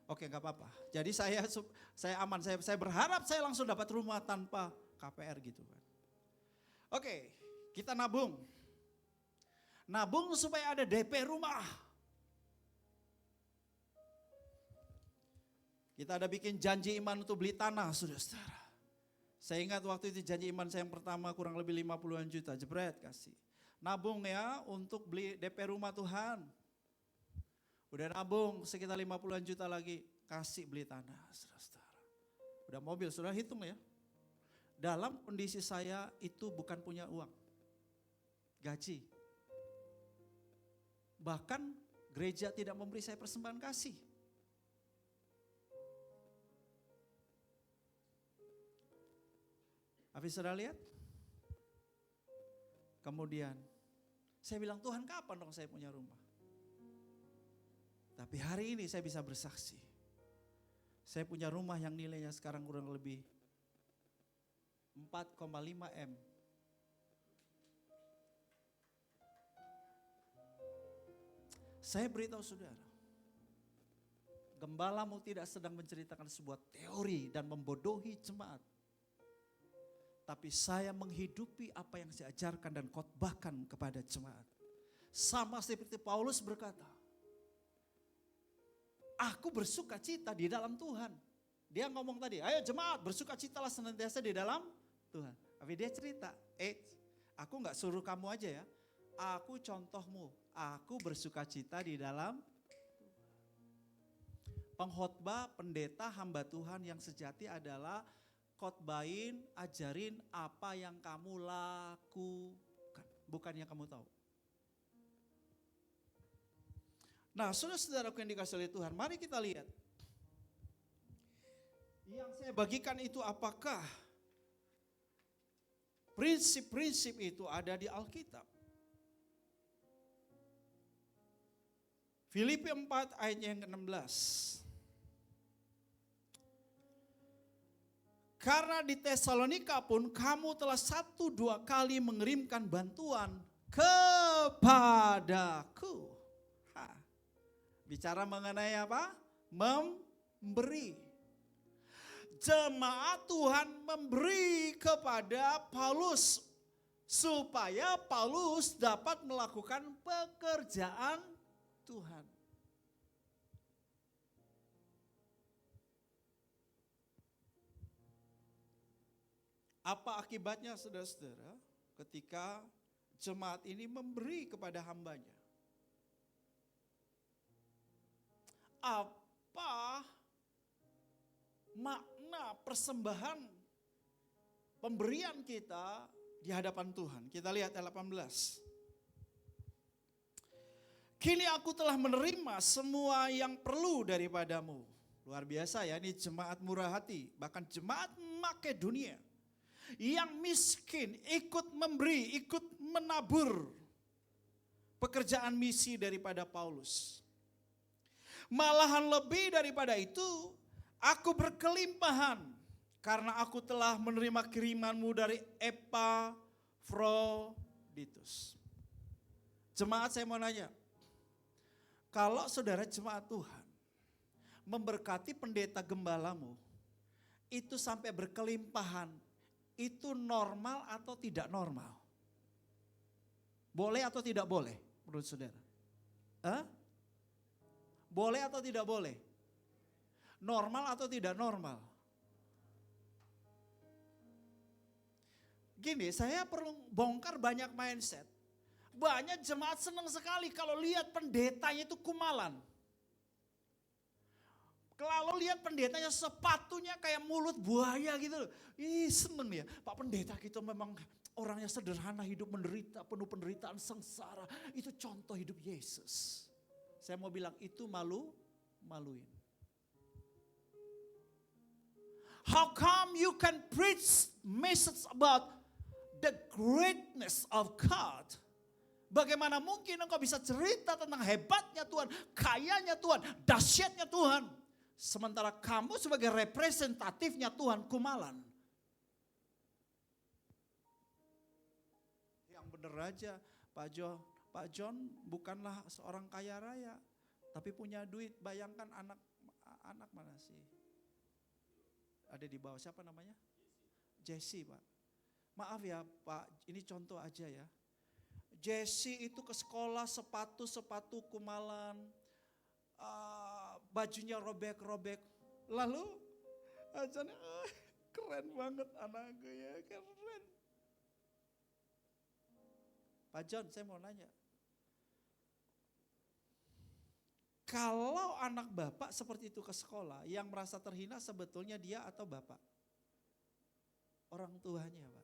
Oke, nggak apa-apa. Jadi saya aman. Saya berharap saya langsung dapat rumah tanpa KPR gitu kan. Oke, kita nabung. Nabung supaya ada DP rumah. Kita ada bikin janji iman untuk beli tanah, saudara-saudara. Saya ingat waktu itu janji iman saya yang pertama kurang lebih 50-an juta, jebret kasih. Nabung ya untuk beli DP rumah Tuhan. Udah nabung sekitar 50-an juta lagi, kasih beli tanah, saudara-saudara. Udah mobil, saudara hitung ya. Dalam kondisi saya itu bukan punya uang, gaji. Bahkan gereja tidak memberi saya persembahan kasih. Habis saudara lihat? Kemudian saya bilang, Tuhan kapan dong saya punya rumah? Tapi hari ini saya bisa bersaksi. Saya punya rumah yang nilainya sekarang kurang lebih 4,5 M. Saya beritahu saudara, gembalamu tidak sedang menceritakan sebuah teori dan membodohi jemaat. Tapi saya menghidupi apa yang saya ajarkan dan khotbahkan kepada jemaat. Sama seperti Paulus berkata, aku bersuka cita di dalam Tuhan. Dia ngomong tadi, ayo jemaat bersukacitalah senantiasa di dalam Tuhan. Tapi dia cerita, aku gak suruh kamu aja ya, aku contohmu. Aku bersukacita di dalam pengkhotbah, pendeta, hamba Tuhan yang sejati adalah khotbahin, ajarin apa yang kamu lakukan, bukan yang kamu tahu. Nah, saudara-saudaraku yang dikasihi oleh Tuhan, mari kita lihat. Yang saya bagikan itu apakah prinsip-prinsip itu ada di Alkitab? Filipi 4 ayat yang ke-16. Karena di Tesalonika pun kamu telah 1-2 kali mengirimkan bantuan kepadaku. Bicara mengenai apa? Memberi. Jemaat Tuhan memberi kepada Paulus supaya Paulus dapat melakukan pekerjaan Tuhan. Apa akibatnya saudara-saudara ketika jemaat ini memberi kepada hambanya? Apa makna persembahan pemberian kita di hadapan Tuhan? Kita lihat ayat 18. Kini aku telah menerima semua yang perlu daripadamu. Luar biasa ya, ini jemaat murah hati, bahkan jemaat Makedonia yang miskin ikut memberi, ikut menabur pekerjaan misi daripada Paulus. Malahan lebih daripada itu, aku berkelimpahan karena aku telah menerima kirimanmu dari Epafroditus. Jemaat, saya mau nanya, kalau saudara jemaat Tuhan memberkati pendeta gembalamu, itu sampai berkelimpahan, itu normal atau tidak normal? Boleh atau tidak boleh menurut saudara? Boleh atau tidak boleh? Normal atau tidak normal? Gini, saya perlu bongkar banyak mindset. Banyak jemaat senang sekali kalau lihat pendetanya itu kumalan. Kalau lihat pendetanya sepatunya kayak mulut buaya gitu. Ih, seneng ya. Pak pendeta kita memang orangnya sederhana, hidup menderita, penuh penderitaan, sengsara. Itu contoh hidup Yesus. Saya mau bilang itu maluin. How come you can preach message about the greatness of God? Bagaimana mungkin engkau bisa cerita tentang hebatnya Tuhan, kayanya Tuhan, dahsyatnya Tuhan. Sementara kamu sebagai representatifnya Tuhan kumalan. Yang benar aja, Pak John bukanlah seorang kaya raya, tapi punya duit. Bayangkan anak mana sih? Ada di bawah, siapa namanya? Jesse, Pak. Maaf ya Pak, ini contoh aja ya. Jesse itu ke sekolah sepatu kumalan, bajunya robek-robek. Lalu ajarnya keren banget anakku ya, keren. Pak John, saya mau nanya. Kalau anak bapak seperti itu ke sekolah, yang merasa terhina sebetulnya dia atau bapak? Orang tuanya, Pak.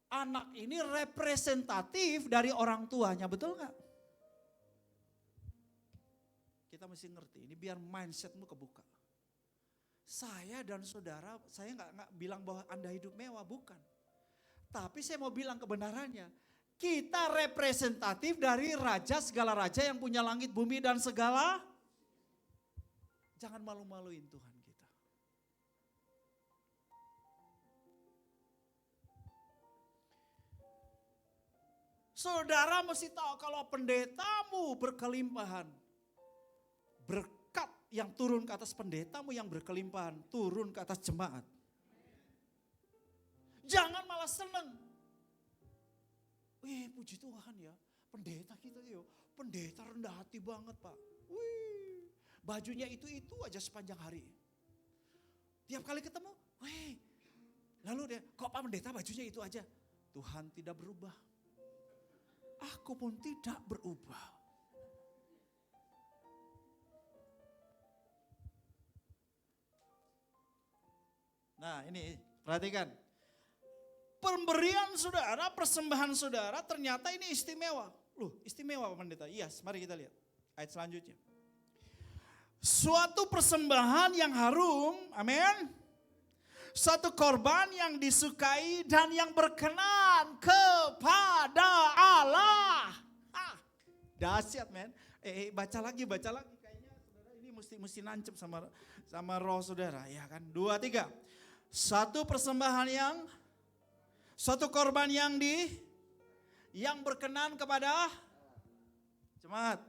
Anak ini representatif dari orang tuanya, betul gak? Kita mesti ngerti, ini biar mindsetmu kebuka. Saya dan saudara, saya nggak bilang bahwa Anda hidup mewah, bukan. Tapi saya mau bilang kebenarannya, kita representatif dari raja, segala raja yang punya langit, bumi dan segala. Jangan malu-maluin Tuhan kita. Saudara mesti tahu kalau pendetamu berkelimpahan, berkat yang turun ke atas pendetamu yang berkelimpahan, turun ke atas jemaat. Jangan malah seneng. Wih, puji Tuhan ya, pendeta kita yo, pendeta rendah hati banget Pak. Wih, bajunya itu aja sepanjang hari. Tiap kali ketemu, wih. Lalu dia, kok Pak pendeta bajunya itu aja? Tuhan tidak berubah. Aku pun tidak berubah. Nah ini perhatikan. Pemberian saudara, persembahan saudara ternyata ini istimewa. Loh istimewa Pak Pendeta? Iya, mari kita lihat ayat selanjutnya. Suatu persembahan yang harum, amin. Suatu korban yang disukai dan yang berkenan kepada Allah. Dahsyat men. Baca lagi. Kayaknya saudara ini mesti nancep sama roh saudara, ya kan? 2, 3. Satu korban yang berkenan kepada jemaat.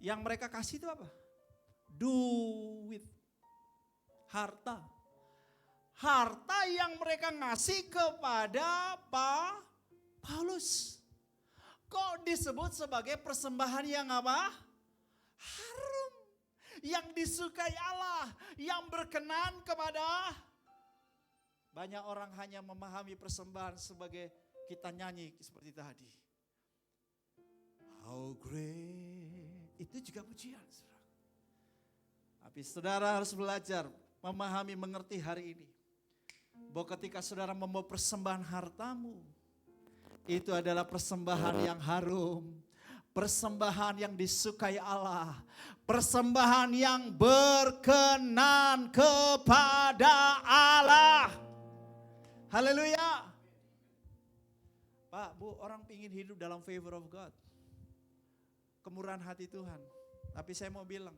Yang mereka kasih itu apa? Duit. Harta. Harta yang mereka ngasih kepada Pak Paulus. Kok disebut sebagai persembahan yang apa? Harum. Yang disukai Allah. Yang berkenan kepada. Banyak orang hanya memahami persembahan sebagai kita nyanyi seperti tadi. How great. Itu juga pujian. Tapi saudara harus belajar memahami, mengerti hari ini. Bahwa ketika saudara membawa persembahan hartamu, itu adalah persembahan yang harum. Persembahan yang disukai Allah. Persembahan yang berkenan kepada Allah. Haleluya. Pak, Bu, orang ingin hidup dalam favor of God. Kemurahan hati Tuhan. Tapi saya mau bilang,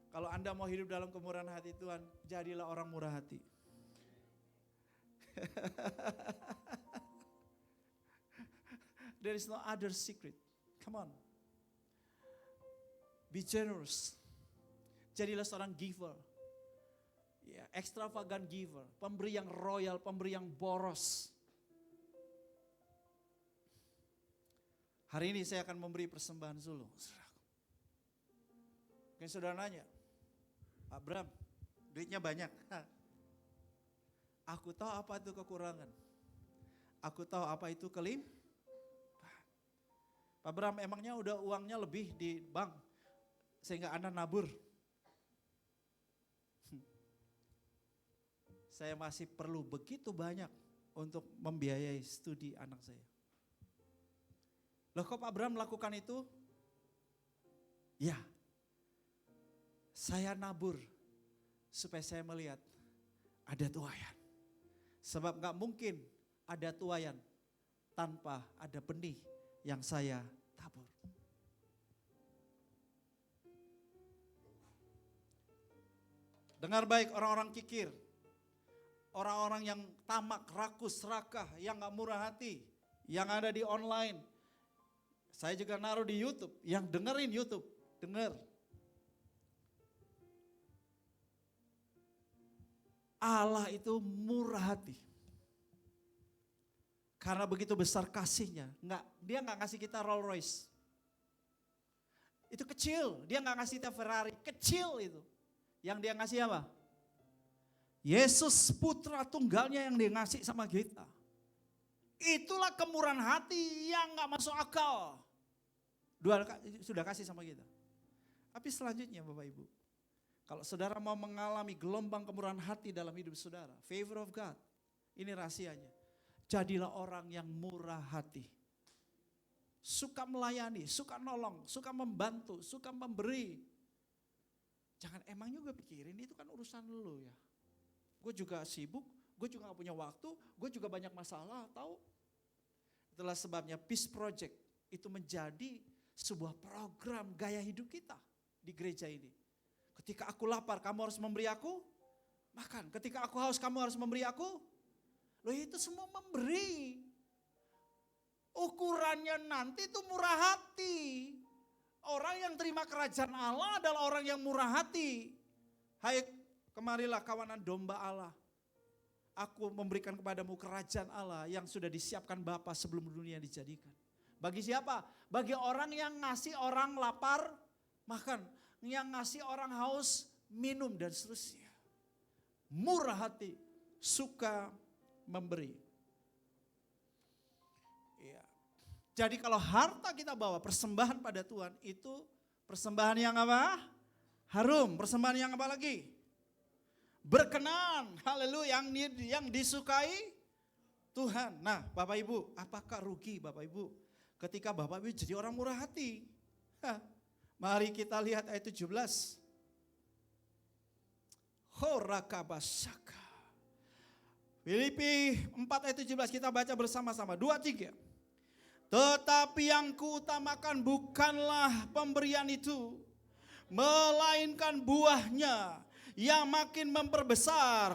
kalau Anda mau hidup dalam kemurahan hati Tuhan, jadilah orang murah hati. There is no other secret. Come on. Be generous. Jadilah seorang giver. Ya, extravagant giver. Pemberi yang royal, pemberi yang boros. Hari ini saya akan memberi persembahan sulung. Mungkin saudara nanya, Pak Bram, duitnya banyak. Aku tahu apa itu kekurangan. Aku tahu apa itu kelimpahan. Pak Bram, emangnya udah uangnya lebih di bank sehingga Anda nabur? Saya masih perlu begitu banyak untuk membiayai studi anak saya. Loh kok Pak Bram melakukan itu? Ya, saya nabur supaya saya melihat ada tuayan. Sebab gak mungkin ada tuayan tanpa ada benih yang saya tabur. Dengar baik orang-orang kikir. Orang-orang yang tamak, rakus, serakah, yang gak murah hati. Yang ada di online. Saya juga naruh di YouTube. Yang dengerin YouTube, denger. Allah itu murah hati. Karena begitu besar kasihnya. Dia nggak ngasih kita Rolls Royce. Itu kecil. Dia nggak ngasih kita Ferrari. Kecil itu. Yang dia ngasih apa? Yesus putra tunggalnya yang dia ngasih sama kita. Itulah kemurahan hati yang nggak masuk akal. Sudah kasih sama kita. Tapi selanjutnya Bapak Ibu. Kalau saudara mau mengalami gelombang kemurahan hati dalam hidup saudara, favor of God, ini rahasianya. Jadilah orang yang murah hati. Suka melayani, suka nolong, suka membantu, suka memberi. Jangan emang juga pikirin itu kan urusan lu ya. Gue juga sibuk, gue juga gak punya waktu, gue juga banyak masalah, tahu? Itulah sebabnya Peace Project itu menjadi sebuah program gaya hidup kita di gereja ini. Ketika aku lapar, kamu harus memberi aku makan. Ketika aku haus, kamu harus memberi aku. Loh itu semua memberi. Ukurannya nanti itu murah hati. Orang yang terima kerajaan Allah adalah orang yang murah hati. Hai, kemarilah kawanan domba Allah. Aku memberikan kepadamu kerajaan Allah yang sudah disiapkan Bapa sebelum dunia dijadikan. Bagi siapa? Bagi orang yang ngasih orang lapar makan. Yang ngasih orang haus minum dan seterusnya. Murah hati, suka memberi. Ya. Jadi kalau harta kita bawa persembahan pada Tuhan itu persembahan yang apa? Harum. Persembahan yang apa lagi? Berkenan. Haleluya, yang disukai Tuhan. Nah, Bapak Ibu, apakah rugi Bapak Ibu ketika Bapak Ibu jadi orang murah hati? Mari kita lihat ayat 17. Horakabasaka. Filipi 4 ayat 17 kita baca bersama-sama. 2, 3. Tetapi yang kuutamakan bukanlah pemberian itu. melainkan buahnya yang makin memperbesar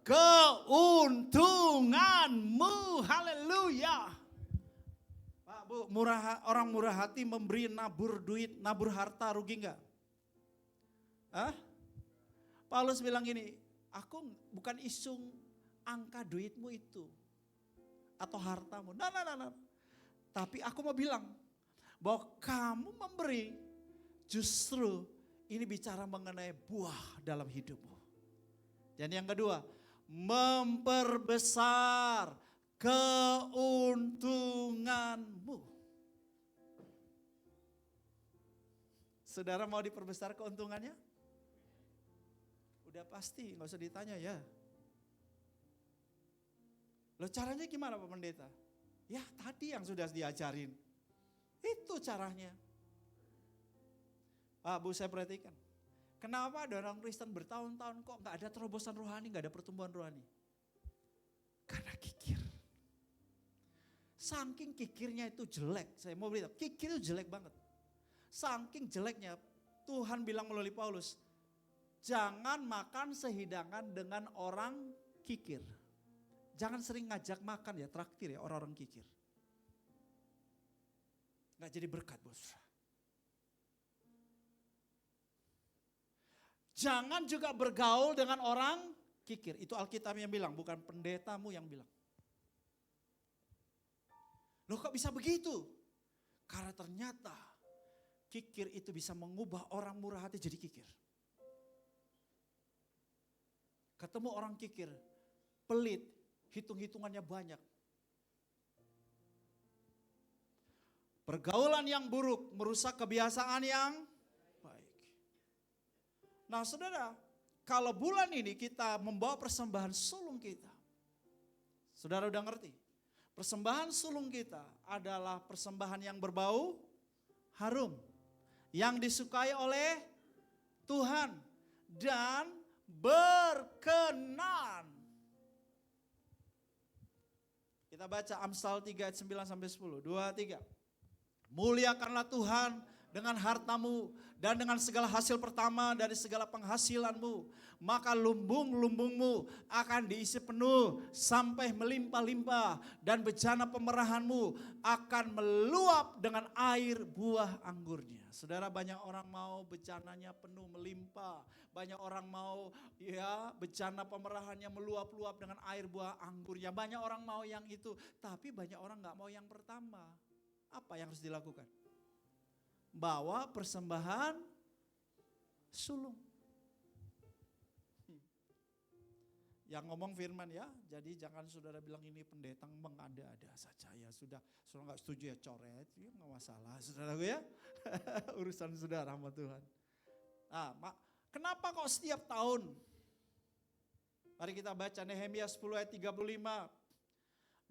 keuntunganmu. Haleluya. Pak, Bu, orang murah hati memberi nabur duit, nabur harta, rugi enggak? Hah? Paulus bilang gini, aku bukan isu angka duitmu itu atau hartamu. Nah. Tapi aku mau bilang bahwa kamu memberi, justru ini bicara mengenai buah dalam hidupmu. Dan yang kedua, memperbesar keuntunganmu. Saudara mau diperbesar keuntungannya? Udah pasti, gak usah ditanya ya. Loh caranya gimana Pak Pendeta? Ya tadi yang sudah diajarin. Itu caranya. Pak Bu, saya perhatikan. Kenapa ada orang Kristen bertahun-tahun kok gak ada terobosan rohani, gak ada pertumbuhan rohani? Karena kikir. Saking kikirnya itu jelek. Saya mau beritahu, kikir itu jelek banget. Saking jeleknya, Tuhan bilang melalui Paulus, jangan makan sehidangan dengan orang kikir. Jangan sering ngajak makan ya, traktir ya orang-orang kikir. Gak jadi berkat bos. Jangan juga bergaul dengan orang kikir. Itu Alkitab yang bilang, bukan pendetamu yang bilang. Loh kok bisa begitu? Karena ternyata kikir itu bisa mengubah orang murah hati jadi kikir. Ketemu orang kikir, pelit, hitung-hitungannya banyak. Pergaulan yang buruk merusak kebiasaan yang baik. Nah saudara, kalau bulan ini kita membawa persembahan sulung kita. Saudara udah ngerti? Persembahan sulung kita adalah persembahan yang berbau harum. Yang disukai oleh Tuhan dan berkenan. Kita baca Amsal 3 ayat 9 sampai 10. 2, 3. Muliakanlah Tuhan dengan hartamu dan dengan segala hasil pertama dari segala penghasilanmu. Maka lumbung-lumbungmu akan diisi penuh sampai melimpah-limpah dan bejana pemerahanmu akan meluap dengan air buah anggurnya. Saudara, banyak orang mau bejananya penuh melimpah. Banyak orang mau ya bejana pemerahannya meluap-luap dengan air buah anggurnya. Banyak orang mau yang itu, tapi banyak orang gak mau yang pertama. Apa yang harus dilakukan? Bawa persembahan sulung. Yang ngomong firman ya, jadi jangan saudara bilang ini pendeta mengada-ada saja ya sudah nggak setuju ya coret, ya nggak masalah saudara ya, urusan saudara sama Tuhan. Nah, kenapa kok setiap tahun? Mari kita baca Nehemia 10 ayat 35,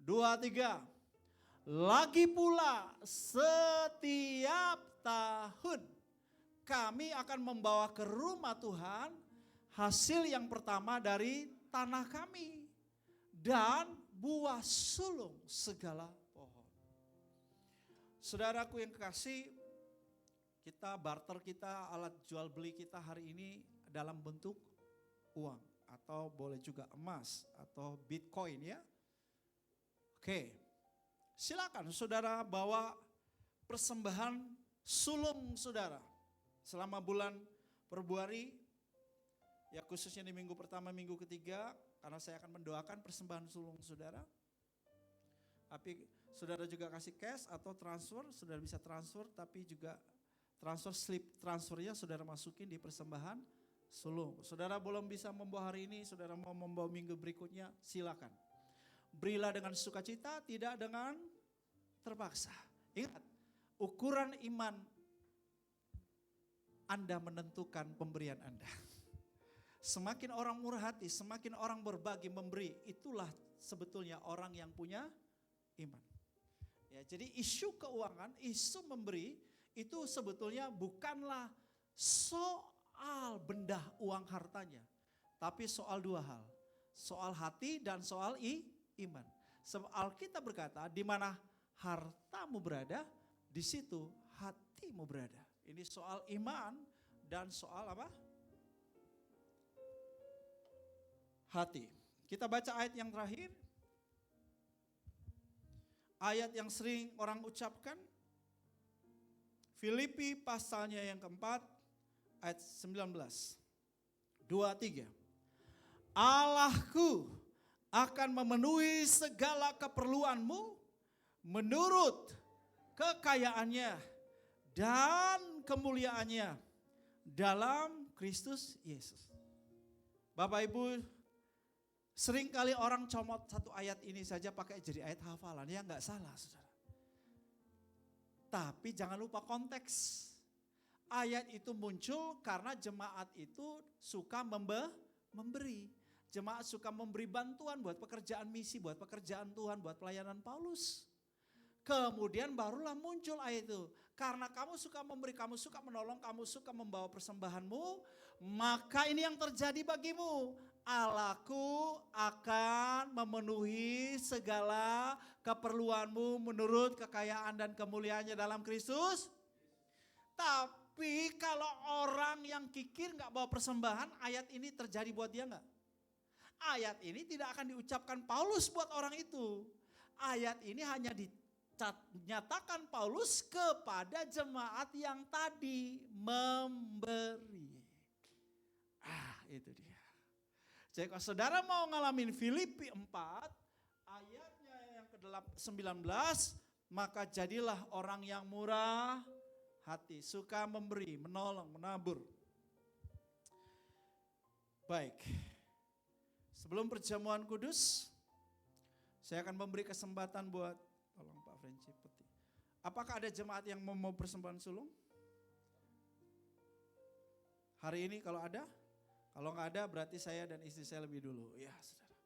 2, 3. Lagi pula setiap tahun kami akan membawa ke rumah Tuhan hasil yang pertama dari tanah kami dan buah sulung segala pohon. Saudaraku yang kekasih, kita barter kita, alat jual beli kita hari ini dalam bentuk uang atau boleh juga emas atau Bitcoin ya. Oke, silakan saudara bawa persembahan sulung saudara selama bulan Februari. Ya khususnya di minggu pertama, minggu ketiga, karena saya akan mendoakan persembahan sulung saudara. Tapi saudara juga kasih cash atau transfer, saudara bisa transfer, tapi juga transfer slip transfernya saudara masukin di persembahan sulung. Saudara belum bisa membawa hari ini, saudara mau membawa minggu berikutnya, silakan. Berilah dengan sukacita, tidak dengan terpaksa. Ingat, ukuran iman Anda menentukan pemberian Anda. Semakin orang murah hati, semakin orang berbagi, memberi, itulah sebetulnya orang yang punya iman. Ya, jadi isu keuangan, isu memberi itu sebetulnya bukanlah soal benda uang hartanya, tapi soal dua hal, soal hati dan soal iman. Sebab Alkitab berkata, di mana hartamu berada, di situ hatimu berada. Ini soal iman dan soal apa? Hati. Kita baca ayat yang terakhir. Ayat yang sering orang ucapkan. Filipi pasalnya yang keempat, ayat 19. 2-3. Allahku akan memenuhi segala keperluanmu menurut kekayaannya dan kemuliaannya dalam Kristus Yesus. Bapak Ibu, seringkali orang comot satu ayat ini saja pakai jadi ayat hafalan. Ya enggak salah, saudara. Tapi jangan lupa konteks. Ayat itu muncul karena jemaat itu suka memberi. Jemaat suka memberi bantuan buat pekerjaan misi, buat pekerjaan Tuhan, buat pelayanan Paulus. Kemudian barulah muncul ayat itu. Karena kamu suka memberi, kamu suka menolong, kamu suka membawa persembahanmu, maka ini yang terjadi bagimu. Allahku akan memenuhi segala keperluanmu menurut kekayaan dan kemuliaannya dalam Kristus. Tapi kalau orang yang kikir gak bawa persembahan, ayat ini terjadi buat dia gak? Ayat ini tidak akan diucapkan Paulus buat orang itu. Ayat ini hanya dinyatakan Paulus kepada jemaat yang tadi memberi. Itu dia. Jadi kalau saudara mau ngalamin Filipi 4, ayatnya yang ke-19, maka jadilah orang yang murah hati, suka memberi, menolong, menabur. Baik, sebelum perjamuan kudus, saya akan memberi kesempatan buat, tolong Pak Frenci peti. Apakah ada jemaat yang mau persembahan sulung? Hari ini kalau ada? Kalau nggak ada berarti saya dan istri saya lebih dulu. Ya, saudara.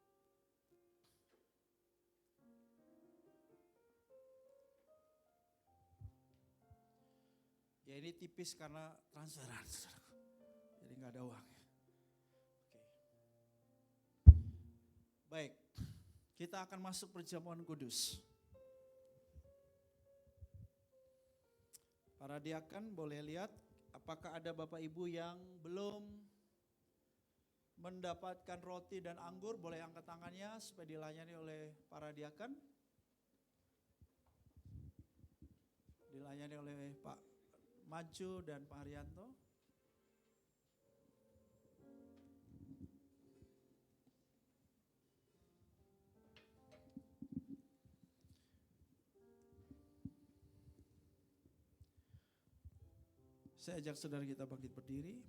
Ya ini tipis karena transferan, saudara. Jadi nggak ada uang. Oke. Baik, kita akan masuk perjamuan kudus. Para diakan boleh lihat apakah ada Bapak Ibu yang belum mendapatkan roti dan anggur, boleh angkat tangannya supaya dilayani oleh para diakan. Dilayani oleh Pak Maju dan Pak Haryanto. Saya ajak saudara kita bangkit berdiri.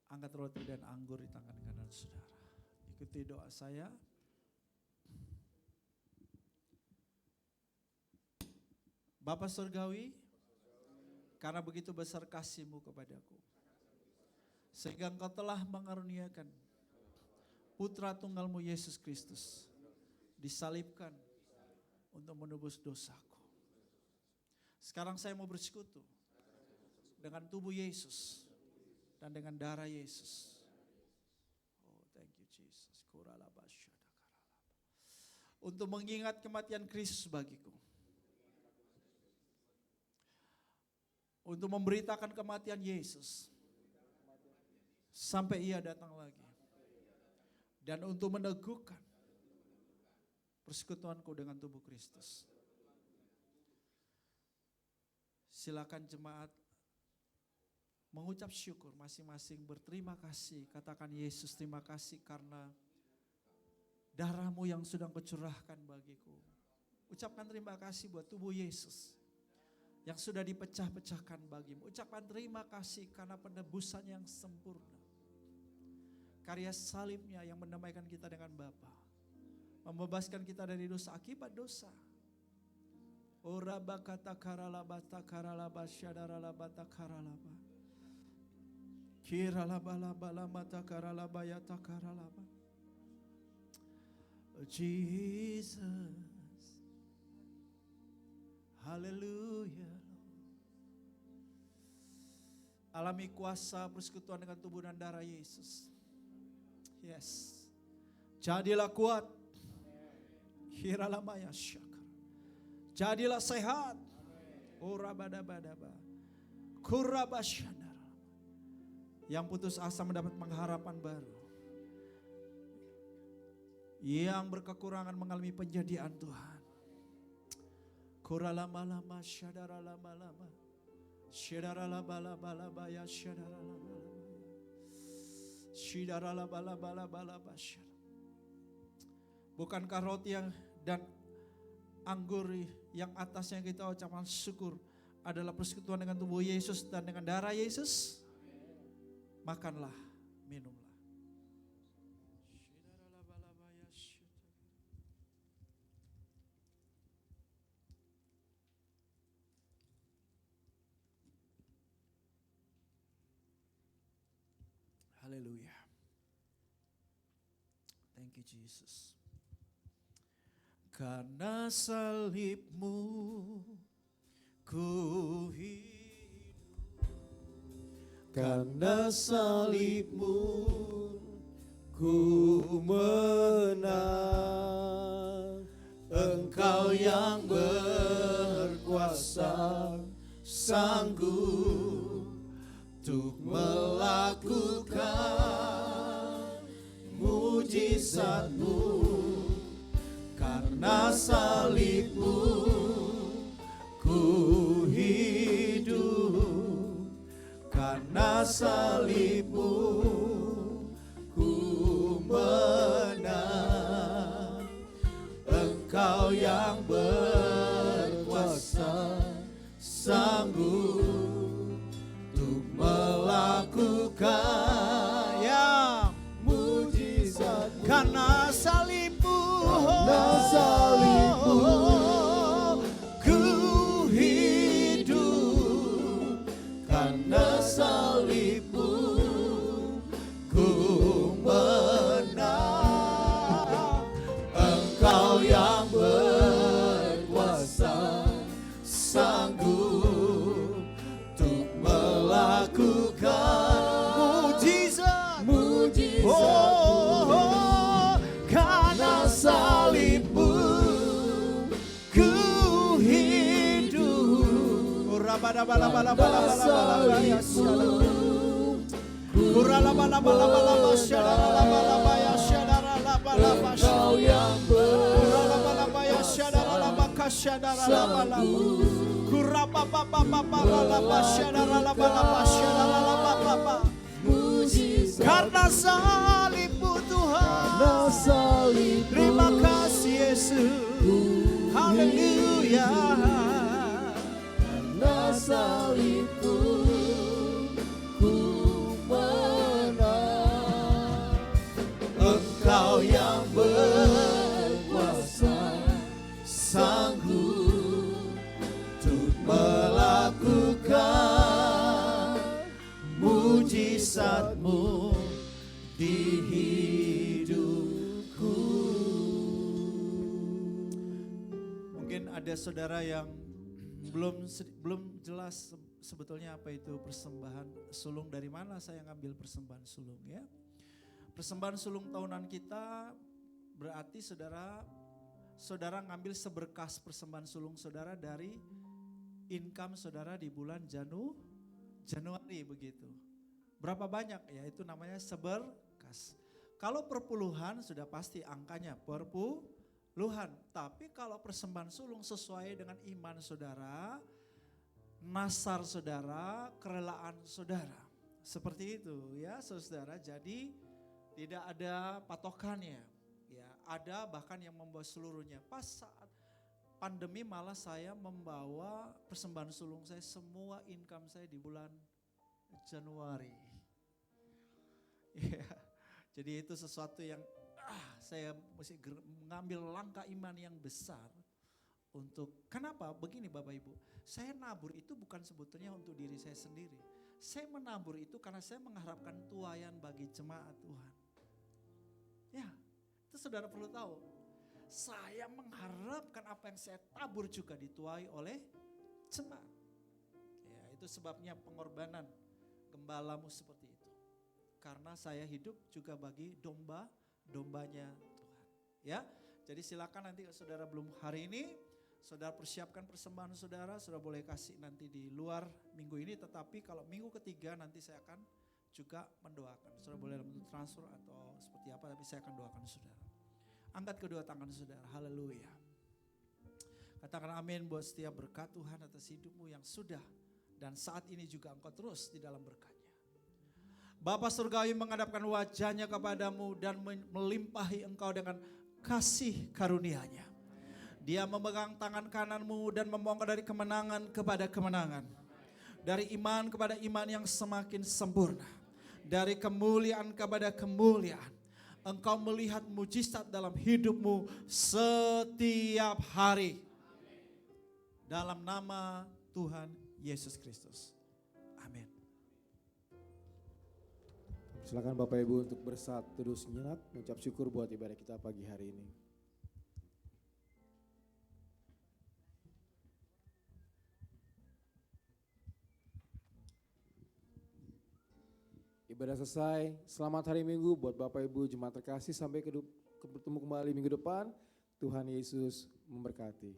Angkat roti dan anggur di tangan kanan saudara. Ikuti doa saya. Bapa Surgawi, karena begitu besar kasih-Mu kepadaku, sehingga Engkau telah mengaruniakan Putra Tunggal-Mu Yesus Kristus, disalibkan untuk menebus dosaku. Sekarang saya mau bersekutu dengan tubuh Yesus dan dengan darah Yesus. Oh, thank you Jesus. Untuk mengingat kematian Kristus bagiku. Untuk memberitakan kematian Yesus sampai Ia datang lagi. Dan untuk meneguhkan persekutuanku dengan tubuh Kristus. Silakan jemaat mengucap syukur, masing-masing berterima kasih. Katakan Yesus, terima kasih karena darah-Mu yang sudah Kau curahkan bagiku. Ucapkan terima kasih buat tubuh Yesus yang sudah dipecah-pecahkan bagimu. Ucapkan terima kasih karena penebusan yang sempurna. Karya salibnya yang mendamaikan kita dengan Bapa, membebaskan kita dari dosa akibat dosa. Ora bakata karalaba takaralaba syadaralaba takaralaba. Kiralaba laba lama takaralaba ya takaralaba. Jesus, haleluya. Alami kuasa persekutuan dengan tubuh dan darah Yesus. Yes. Jadilah kuat. Hiralamaya syakar. Jadilah sehat. Orabadabadaba. Kurabasyandara. Yang putus asa mendapat pengharapan baru. Yang berkekurangan mengalami penyediaan Tuhan. Kuralama-lama syadaralama-lama. Syadaralabalabalaba ya syadaralabalaba. Syadaralabalabalaba. Bukankah roti yang dan anggur yang atasnya kita ucapkan syukur adalah persekutuan dengan tubuh Yesus dan dengan darah Yesus? Makanlah, minumlah. Haleluya. Thank you Jesus. Karena salibmu ku hidup. Karena salibmu ku menang. Engkau yang berkuasa sanggup untuk melakukan mujizat-Mu. Karena salibmu ku hidup. Karena salibmu ku menang. Engkau yang berkuasa sanggup untuk melakukan yang mujizat. karena salibmu, ku hidup. Karena salibmu ku menang. Engkau yang berkuasa sanggup untuk melakukan mujizat. Karena salibmu ku hidup. Engkau yang mujizat. karena salibmu Tuhan. Karena salibmu Terima kasih Yesus. Haleluya. Karena salibmu ku menang. Engkau yang berkuasa sanggup untuk melakukan mujizat-Mu di hidupku. Mungkin ada saudara yang belum jelas sebetulnya apa itu persembahan sulung, dari mana saya ngambil persembahan sulung ya. Persembahan sulung tahunan kita berarti saudara ngambil seberkas persembahan sulung saudara dari income saudara di bulan Januari begitu. Berapa banyak ya, itu namanya seberkas. Kalau perpuluhan sudah pasti angkanya perpuluhan. Tapi kalau persembahan sulung sesuai dengan iman saudara, nasar saudara, kerelaan saudara. Seperti itu ya saudara. Jadi tidak ada patokannya. Ya, ada bahkan yang membawa seluruhnya. Pas saat pandemi malah saya membawa persembahan sulung saya, semua income saya di bulan Januari. Ya, jadi itu sesuatu yang saya mesti mengambil langkah iman yang besar untuk, kenapa? Begini Bapak Ibu, saya nabur itu bukan sebetulnya untuk diri saya sendiri. Saya menabur itu karena saya mengharapkan tuaian bagi jemaat Tuhan. Ya, itu saudara perlu tahu. Saya mengharapkan apa yang saya tabur juga dituai oleh jemaat. Ya, itu sebabnya pengorbanan gembalamu seperti itu. Karena saya hidup juga bagi dombanya Tuhan. Ya, jadi silakan nanti saudara belum hari ini, Saudara persiapkan persembahan saudara boleh kasih nanti di luar minggu ini, tetapi kalau minggu ketiga nanti saya akan juga mendoakan. Saudara boleh dalam bentuk transfer atau seperti apa, tapi saya akan doakan saudara. Angkat kedua tangan saudara, haleluya. Katakan amin buat setiap berkat Tuhan atas hidupmu yang sudah dan saat ini juga engkau terus di dalam berkat-Nya. Bapa Surgawi menghadapkan wajahnya kepadamu dan melimpahi engkau dengan kasih karunia-Nya. Dia memegang tangan kananmu dan membawa dari kemenangan kepada kemenangan. Dari iman kepada iman yang semakin sempurna. Dari kemuliaan kepada kemuliaan. Engkau melihat mujizat dalam hidupmu setiap hari. Dalam nama Tuhan Yesus Kristus. Amin. Silakan Bapak Ibu untuk bersatu teduh sejenak, mengucap syukur buat ibadah kita pagi hari ini. Ibadah selesai, selamat hari Minggu buat Bapak Ibu jemaat terkasih, sampai bertemu kembali minggu depan. Tuhan Yesus memberkati.